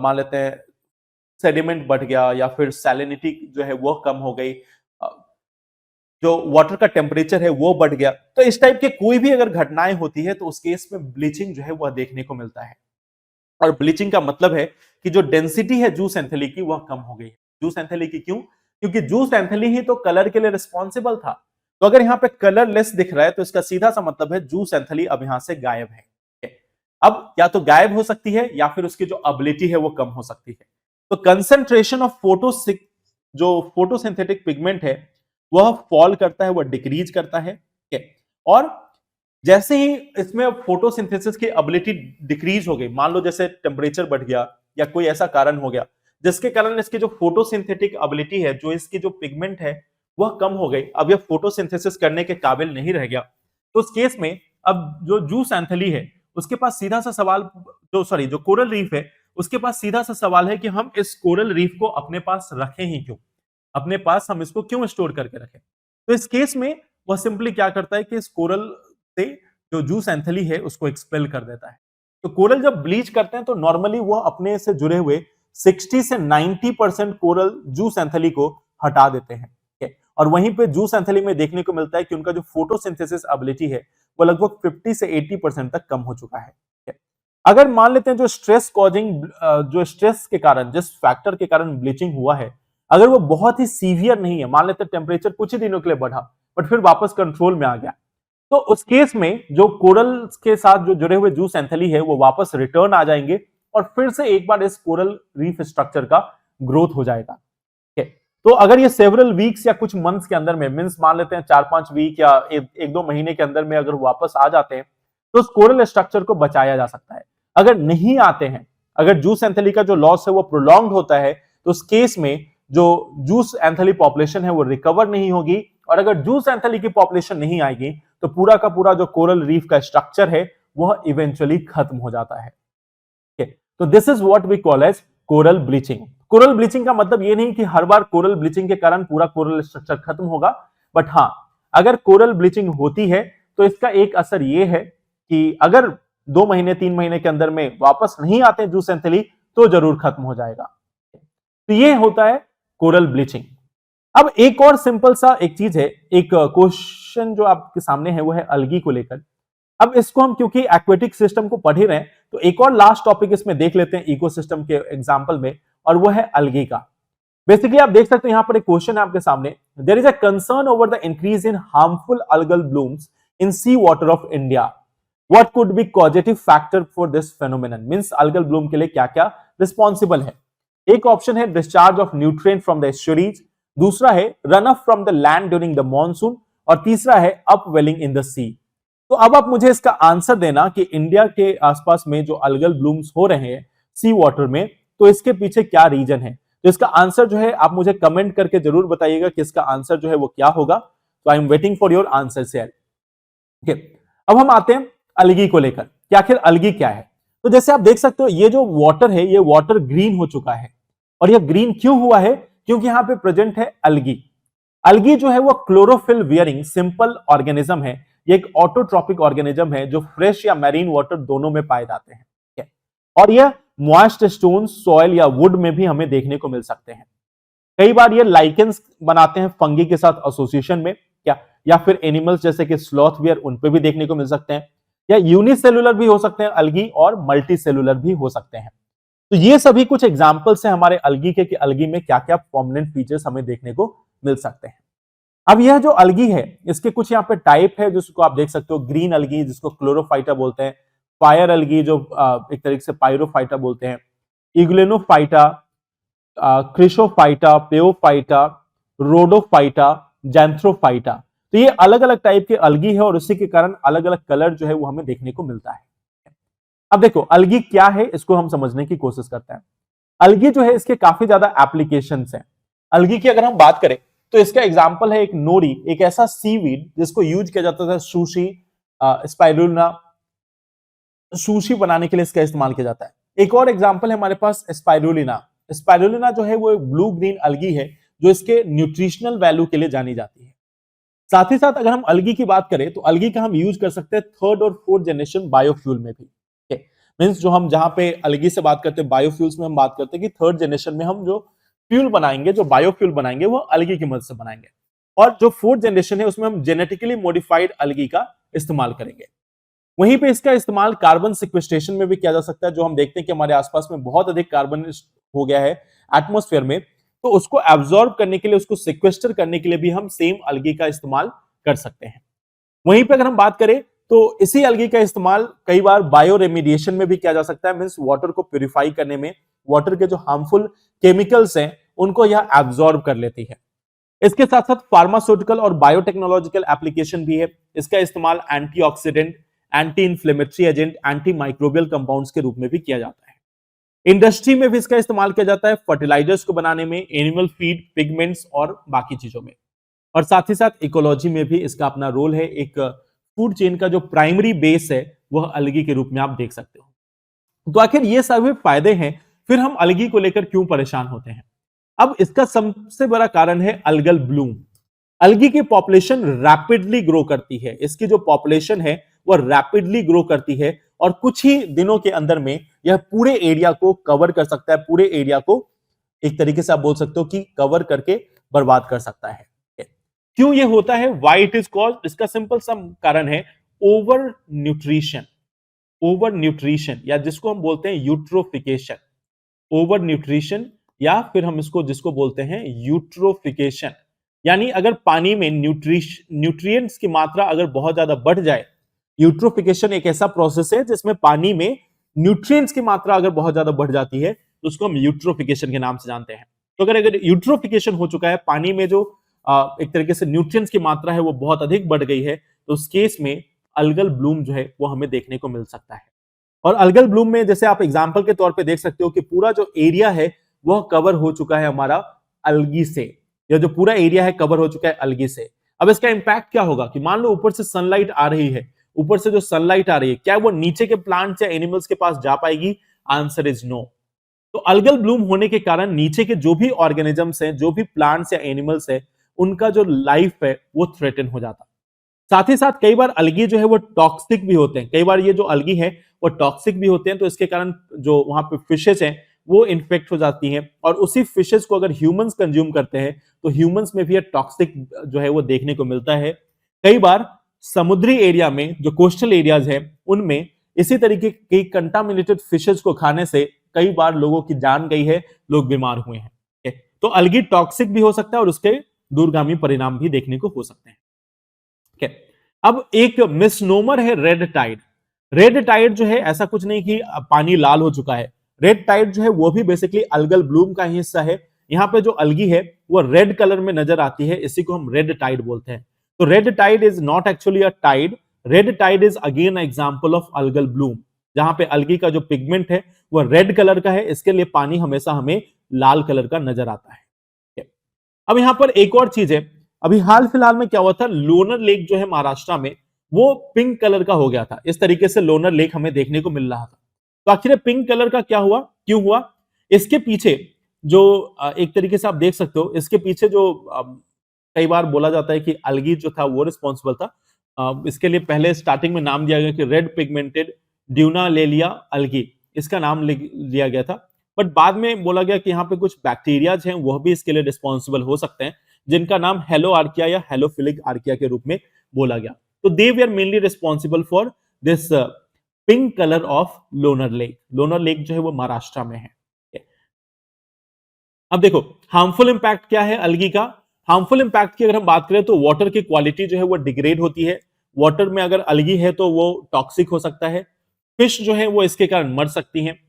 मान लेते हैं सेडिमेंट बढ़ गया, या फिर सैलिनिटी जो है वो कम हो गई, जो वाटर का टेम्परेचर है वो बढ़ गया, तो इस टाइप के कोई भी अगर घटनाएं होती है तो उस केस में ब्लीचिंग जो है वह देखने को मिलता है। और ब्लीचिंग का मतलब है कि जो डेंसिटी है जूस एंथेली की वह कम हो गई है। जूस एंथेली की क्यों? क्योंकि जूस एंथेली ही तो कलर के लिए रिस्पॉन्सिबल था। तो अगर यहाँ पे कलर लेस दिख रहा है तो इसका सीधा सा मतलब है जूस एंथेली अब यहां से गायब है। अब या तो गायब हो सकती है या फिर उसकी जो एबिलिटी है वो कम हो सकती है। तो कंसंट्रेशन ऑफ जो फोटोसिंथेटिक पिगमेंट है वह फॉल करता है, वह डिक्रीज करता है। और जैसे ही इसमें फोटोसिंथेसिस की एबिलिटी डिक्रीज हो गई, मान लो जैसे टेम्परेचर बढ़ गया या कोई ऐसा कारण हो गया जिसके कारण इसकी जो फोटोसिंथेटिक एबिलिटी है, जो इसकी जो पिगमेंट है वह कम हो गई, अब यह फोटोसिंथेसिस करने के काबिल नहीं रह गया, तो उस केस में अब जो जूस एंथली है उसके पास सीधा सा सवाल, जो कोरल रीफ है उसके पास सीधा सा सवाल है कि हम इस कोरल रीफ को अपने पास रखें ही क्यों, अपने पास हम इसको क्यों स्टोर करके रखें। तो इस केस में वह सिंपली क्या करता है कि इस कोरल से जो जूस एंथली है उसको एक्सपेल कर देता है। तो कोरल जब ब्लीच करते हैं तो नॉर्मली वह अपने से जुड़े हुए 60 से 90% कोरल जूस एंथली को हटा देते हैं। और वहीं पे जूस एंथली में देखने को मिलता है कि उनका जो फोटोसिंथेसिस एबिलिटी है वो लगभग 50 से 80% तक कम हो चुका है। अगर मान लेते हैं जो स्ट्रेस कॉजिंग, जो स्ट्रेस के कारण, जिस फैक्टर के कारण ब्लीचिंग हुआ है, अगर वो बहुत ही सीवियर नहीं है, मान लेते हैं टेम्परेचर कुछ ही दिनों के लिए बढ़ा बट फिर वापस कंट्रोल में आ गया, तो उस केस में जो कोरल के साथ जो जुड़े हुए जूस एंथली है वो वापस रिटर्न आ जाएंगे और फिर से एक बार इस कोरल रीफ स्ट्रक्चर का ग्रोथ हो जाएगा। तो अगर ये सेवरल वीक्स या कुछ मंथ्स के अंदर में, मींस मान लेते हैं 4-5 वीक या एक दो महीने के अंदर में अगर वापस आ जाते हैं तो उस कोरल स्ट्रक्चर को बचाया जा सकता है। अगर नहीं आते हैं, अगर जूस एंथली का जो लॉस है वो प्रोलॉन्ग्ड होता है, तो उस केस में जो जूस एंथली पॉपुलेशन है वो रिकवर नहीं होगी, और अगर जूस एंथली की पॉपुलेशन नहीं आएगी तो पूरा का पूरा जो कोरल रीफ का स्ट्रक्चर है वह इवेंचुअली खत्म हो जाता है। तो this is what we call as coral bleaching. Coral bleaching का मतलब ये नहीं कि हर बार कोरल ब्लीचिंग के कारण पूरा कोरल स्ट्रक्चर खत्म होगा, बट हाँ, अगर कोरल ब्लीचिंग होती है तो इसका एक असर ये है कि अगर 2 महीने 3 महीने के अंदर में वापस नहीं आते जूस एंथली तो जरूर खत्म हो जाएगा। तो ये होता है कोरल ब्लीचिंग। अब एक और सिंपल सा एक चीज है, एक क्वेश्चन जो आपके सामने है वो है अलगी को लेकर। अब इसको हम क्योंकि एक्वेटिक सिस्टम को पढ़ ही रहे हैं तो एक और लास्ट टॉपिक इसमें देख लेते हैं इकोसिस्टम के एग्जांपल में, और वो है अलगी का। बेसिकली आप देख सकते हैं यहां पर एक क्वेश्चन है आपके सामने, there is a concern over the increase in harmful algal blooms in sea water of India, what could be causative factor for this phenomenon, means algal bloom के लिए क्या क्या रिस्पॉन्सिबल है। एक ऑप्शन है discharge of nutrient from the estuaries, दूसरा है run off from the land during the monsoon, और तीसरा है अपवेलिंग इन द सी। तो अब आप मुझे इसका आंसर देना कि इंडिया के आसपास में जो अल्गल ब्लूम्स हो रहे हैं सी वाटर में, तो इसके पीछे क्या रीजन है। तो इसका आंसर जो है आप मुझे कमेंट करके जरूर बताइएगा कि इसका आंसर जो है वो क्या होगा। तो I am waiting for your answer share. Okay, अब हम आते हैं अलगी को लेकर कि आखिर अलगी क्या है। तो जैसे आप देख सकते हो ये जो वाटर है ये वाटर ग्रीन हो चुका है, और ये ग्रीन क्यों हुआ है, क्योंकि यहां पे प्रेजेंट है अलगी। अलगी जो है वो क्लोरोफिल वियरिंग सिंपल ऑर्गेनिज्म है, ये एक ऑटोट्रॉपिक ऑर्गेनिज्म है जो फ्रेश या मैरीन वाटर दोनों में पाए जाते हैं। और यह मॉइस्ट स्टोन, सॉइल या वुड में भी हमें देखने को मिल सकते हैं। कई बार ये लाइकेंस बनाते हैं फंगी के साथ एसोसिएशन में, क्या, या फिर एनिमल्स जैसे कि स्लॉथ बियर, उन पे भी देखने को मिल सकते हैं, या यूनिसेलुलर भी हो सकते हैं अलगी, और मल्टी सेलुलर भी हो सकते हैं। तो ये सभी कुछ एग्जांपल्स हैं हमारे अलगी के कि अलगी में क्या क्या प्रोमिनेंट फीचर्स हमें देखने को मिल सकते हैं। अब यह जो अलगी है इसके कुछ यहाँ पे टाइप है जिसको आप देख सकते हो, ग्रीन अलगी जिसको क्लोरोफाइटा बोलते हैं, फायर अलगी जो एक तरीके से पायरोफाइटा बोलते हैं, इग्लेनोफाइटा, क्रिशोफाइटा, पेओफाइटा, रोडोफाइटा, जैंथ्रोफाइटा। तो ये अलग अलग टाइप के अलगी है और उसी के कारण अलग अलग कलर जो है वो हमें देखने को मिलता है। अब देखो अलगी क्या है इसको हम समझने की कोशिश करते हैं। अलगी जो है इसके काफी ज्यादा एप्लीकेशंस हैं। अलगी की अगर हम बात करें तो इसका एग्जांपल है एक नोरी, एक ऐसा सीवीड जिसको यूज किया जाता था सुशी, स्पाइरुलिना, सुशी बनाने के लिए इसका इस्तेमाल किया जाता है। एक और एग्जांपल है हमारे पास स्पाइरुलिना। स्पाइरुलिना जो है वो ब्लू ग्रीन अलगी है जो इसके न्यूट्रिशनल वैल्यू के लिए जानी जाती है। साथ ही साथ अगर हम अलगी की बात करें तो अलगी का हम यूज कर सकते हैं 3rd और 4th जनरेशन बायोफ्यूल में भी। मींस जो हम जहां पे अलगी से बात करते हैं बायोफ्यूल्स में हम बात करते हैं कि 3rd जनरेशन में हम जो फ्यूल बनाएंगे, जो बायोफ्यूल बनाएंगे वो अलगी की मदद से बनाएंगे, और जो 4th जनरेशन है उसमें हम जेनेटिकली मॉडिफाइड अलगी का इस्तेमाल करेंगे। वहीं पे इसका इस्तेमाल कार्बन सिक्वेस्ट्रेशन में भी किया जा सकता है। जो हम देखते हैं कि हमारे आसपास में बहुत अधिक कार्बन हो गया है एटमॉस्फेयर में, तो उसको एब्जॉर्ब करने के लिए, उसको सिक्वेस्टर करने के लिए भी हम सेम अलगी का इस्तेमाल कर सकते हैं। वहीं पे अगर हम बात करें तो इसी अलगी का इस्तेमाल कई बार बायो रेमिडिएशन में भी किया जा सकता है, मींस वाटर को प्यूरिफाई करने में, वाटर के जो हार्मफुल केमिकल्स हैं उनको यह एब्जॉर्ब कर लेती है। इसके साथ साथ फार्मास्यूटिकल और बायोटेक्नोलॉजिकल एप्लीकेशन भी है। इसका इस्तेमाल antioxidant, anti inflammatory agent, anti microbial compounds के रूप में भी किया जाता है। इंडस्ट्री में भी इसका इस्तेमाल किया जाता है फर्टिलाइजर्स को बनाने में, एनिमल फीड, पिगमेंट्स और बाकी चीजों में। और साथ ही साथ इकोलॉजी में भी इसका अपना रोल है। एक फूड चेन का जो प्राइमरी बेस है वह अलगी के रूप में आप देख सकते हो। तो आखिर ये सभी फायदे हैं, फिर हम अलगी को लेकर क्यों परेशान होते हैं? अब इसका सबसे बड़ा कारण है अलगल ब्लूम। अलगी की पॉपुलेशन रैपिडली ग्रो करती है, इसकी जो पॉपुलेशन है वह रैपिडली ग्रो करती है और कुछ ही दिनों के अंदर में यह पूरे एरिया को कवर कर सकता है, पूरे एरिया को एक तरीके से आप बोल सकते हो कि कवर करके बर्बाद कर सकता है। क्यों ये होता है? Why it is called? इसका सिंपल सा कारण है ओवर न्यूट्रिशन। ओवर न्यूट्रिशन या जिसको हम बोलते हैं यूट्रोफिकेशन, ओवर न्यूट्रिशन या फिर हम इसको जिसको बोलते हैं यूट्रोफिकेशन, यानी अगर पानी में न्यूट्रिएंट्स की मात्रा अगर बहुत ज्यादा बढ़ जाए। यूट्रोफिकेशन एक ऐसा प्रोसेस है जिसमें पानी में न्यूट्रिएंट्स की मात्रा अगर बहुत ज्यादा बढ़ जाती है तो उसको हम यूट्रोफिकेशन के नाम से जानते हैं। तो अगर यूट्रोफिकेशन हो चुका है, पानी में जो एक तरीके से न्यूट्रिएंट्स की मात्रा है वो बहुत अधिक बढ़ गई है, तो उस केस में अलगल ब्लूम जो है वो हमें देखने को मिल सकता है। और अलगल ब्लूम में जैसे आप एग्जांपल के तौर पे देख सकते हो कि पूरा जो एरिया है वह कवर हो चुका है हमारा अलगी से। यह जो पूरा एरिया है कवर हो चुका है अलगी से। अब इसका इंपैक्ट क्या होगा कि मान लो ऊपर से सनलाइट आ रही है, ऊपर से जो सनलाइट आ रही है क्या वो नीचे के प्लांट्स या एनिमल्स के पास जा पाएगी? Answer is no. तो अलगल ब्लूम होने के कारण नीचे के जो भी ऑर्गेनिजम्स हैं, जो भी प्लांट्स या एनिमल्स है, उनका जो लाइफ है वो थ्रेटन हो जाता है। साथ ही साथ कई बार अलगी जो है वो टॉक्सिक भी होते हैं। कई बार ये जो अलगी है वो टॉक्सिक भी होते हैं, तो इसके कारण जो वहां पे फिशेस हैं वो इन्फेक्ट हो जाती हैं और उसी फिशेस को अगर ह्यूमंस कंज्यूम करते हैं तो ह्यूमंस में भी ये टॉक्सिक जो है वो देखने को मिलता है। कई बार समुद्री एरिया में जो कोस्टल एरियाज है उनमें इसी तरीके की कंटामिनेटेड फिशेस को खाने से कई बार लोगों की जान गई है, लोग बीमार हुए हैं। तो अलगी टॉक्सिक भी हो सकता है और उसके दूरगामी परिणाम भी देखने को हो सकते हैं। अब एक मिसनोमर है रेड टाइड। रेड टाइड जो है ऐसा कुछ नहीं कि पानी लाल हो चुका है। रेड टाइड जो है वो भी बेसिकली अलगल ब्लूम का ही हिस्सा है। यहां पे जो अलगी है वो रेड कलर में नजर आती है, इसी को हम रेड टाइड बोलते हैं। तो red tide is not actually a tide, red tide is again example of algal bloom, जहां पे अलगी का जो पिगमेंट है वो रेड कलर का है, इसके लिए पानी हमेशा हमें लाल कलर का नजर आता है। अब यहां पर एक और चीज है, अभी हाल फिलहाल में क्या हुआ था, लोनर लेक जो है महाराष्ट्र में वो पिंक कलर का हो गया था। इस तरीके से लोनर लेक हमें देखने को मिल रहा था। तो आखिर पिंक कलर का क्या हुआ, क्यों हुआ? इसके पीछे जो एक तरीके से आप देख सकते हो, इसके पीछे जो कई बार बोला जाता है कि अलगी जो था वो रिस्पॉन्सिबल था। इसके लिए पहले स्टार्टिंग में नाम दिया गया कि रेड पिगमेंटेड ड्यूनालेलिया अलगी, इसका नाम लिया गया था। बट बाद में बोला गया कि यहाँ पे कुछ बैक्टीरियाज हैं वह भी इसके लिए रिस्पॉन्सिबल हो सकते हैं, जिनका नाम हेलो आर्किया या हेलोफिलिक आर्किया के रूप में बोला गया। तो they were mainly responsible for this pink colour of Lonar lake. Lonar lake जो है वो महाराष्ट्र में है। अब देखो हार्मफुल इंपैक्ट क्या है अलगी का। हार्मफुल इंपैक्ट की अगर हम बात करें तो वाटर की क्वालिटी जो है वो डिग्रेड होती है। वाटर में अगर अलगी है तो वो टॉक्सिक हो सकता है। फिश जो है वो इसके कारण मर सकती हैं।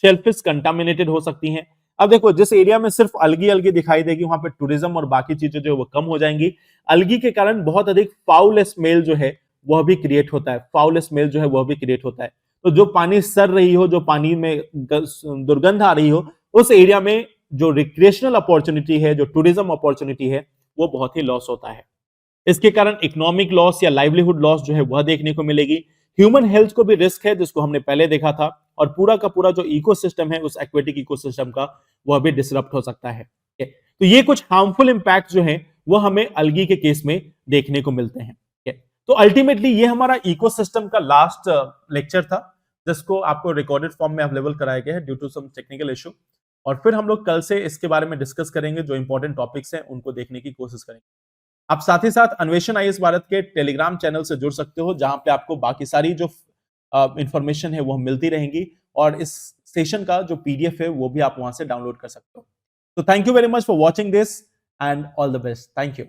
शेलफिश कंटामिनेटेड हो सकती हैं। अब देखो जिस एरिया में सिर्फ अलगी अलगी दिखाई देगी वहां पे टूरिज्म और बाकी चीजें जो है वो कम हो जाएंगी। अलगी के कारण बहुत अधिक फाउल स्मेल जो है वह भी क्रिएट होता है। फाउल स्मेल जो है वह भी क्रिएट होता है। तो जो पानी सर रही हो, जो पानी में दुर्गंध आ रही हो, उस एरिया में जो रिक्रिएशनल अपॉर्चुनिटी है, जो टूरिज्म अपॉर्चुनिटी है, वो बहुत ही लॉस होता है। इसके कारण इकोनॉमिक लॉस या लाइवलीहुड लॉस जो है वह देखने को मिलेगी। ह्यूमन हेल्थ को भी रिस्क है, जिसको हमने पहले देखा था, और पूरा का पूरा जो इकोसिस्टम है उस एक्वेटिक इकोसिस्टम का वह भी डिसरप्ट हो सकता है। तो ये कुछ हार्मफुल इंपैक्ट जो है वह हमें अलगी के केस में देखने को मिलते हैं। तो अल्टीमेटली ये हमारा इकोसिस्टम का लास्ट लेक्चर था, जिसको आपको रिकॉर्डेड फॉर्म में अवेलेबल कराया गया है due to some technical issue. और फिर हम लोग कल से इसके बारे में डिस्कस करेंगे, जो इंपॉर्टेंट टॉपिक्स हैं उनको देखने की कोशिश करेंगे। आप साथ ही साथ अन्वेषण आईएएस भारत के टेलीग्राम चैनल से जुड़ सकते हो, जहां पे आपको बाकी सारी जो इंफॉर्मेशन है वो मिलती रहेंगी, और इस सेशन का जो पीडीएफ है वो भी आप वहां से डाउनलोड कर सकते हो। तो thank you very much for watching this and all the best. Thank you.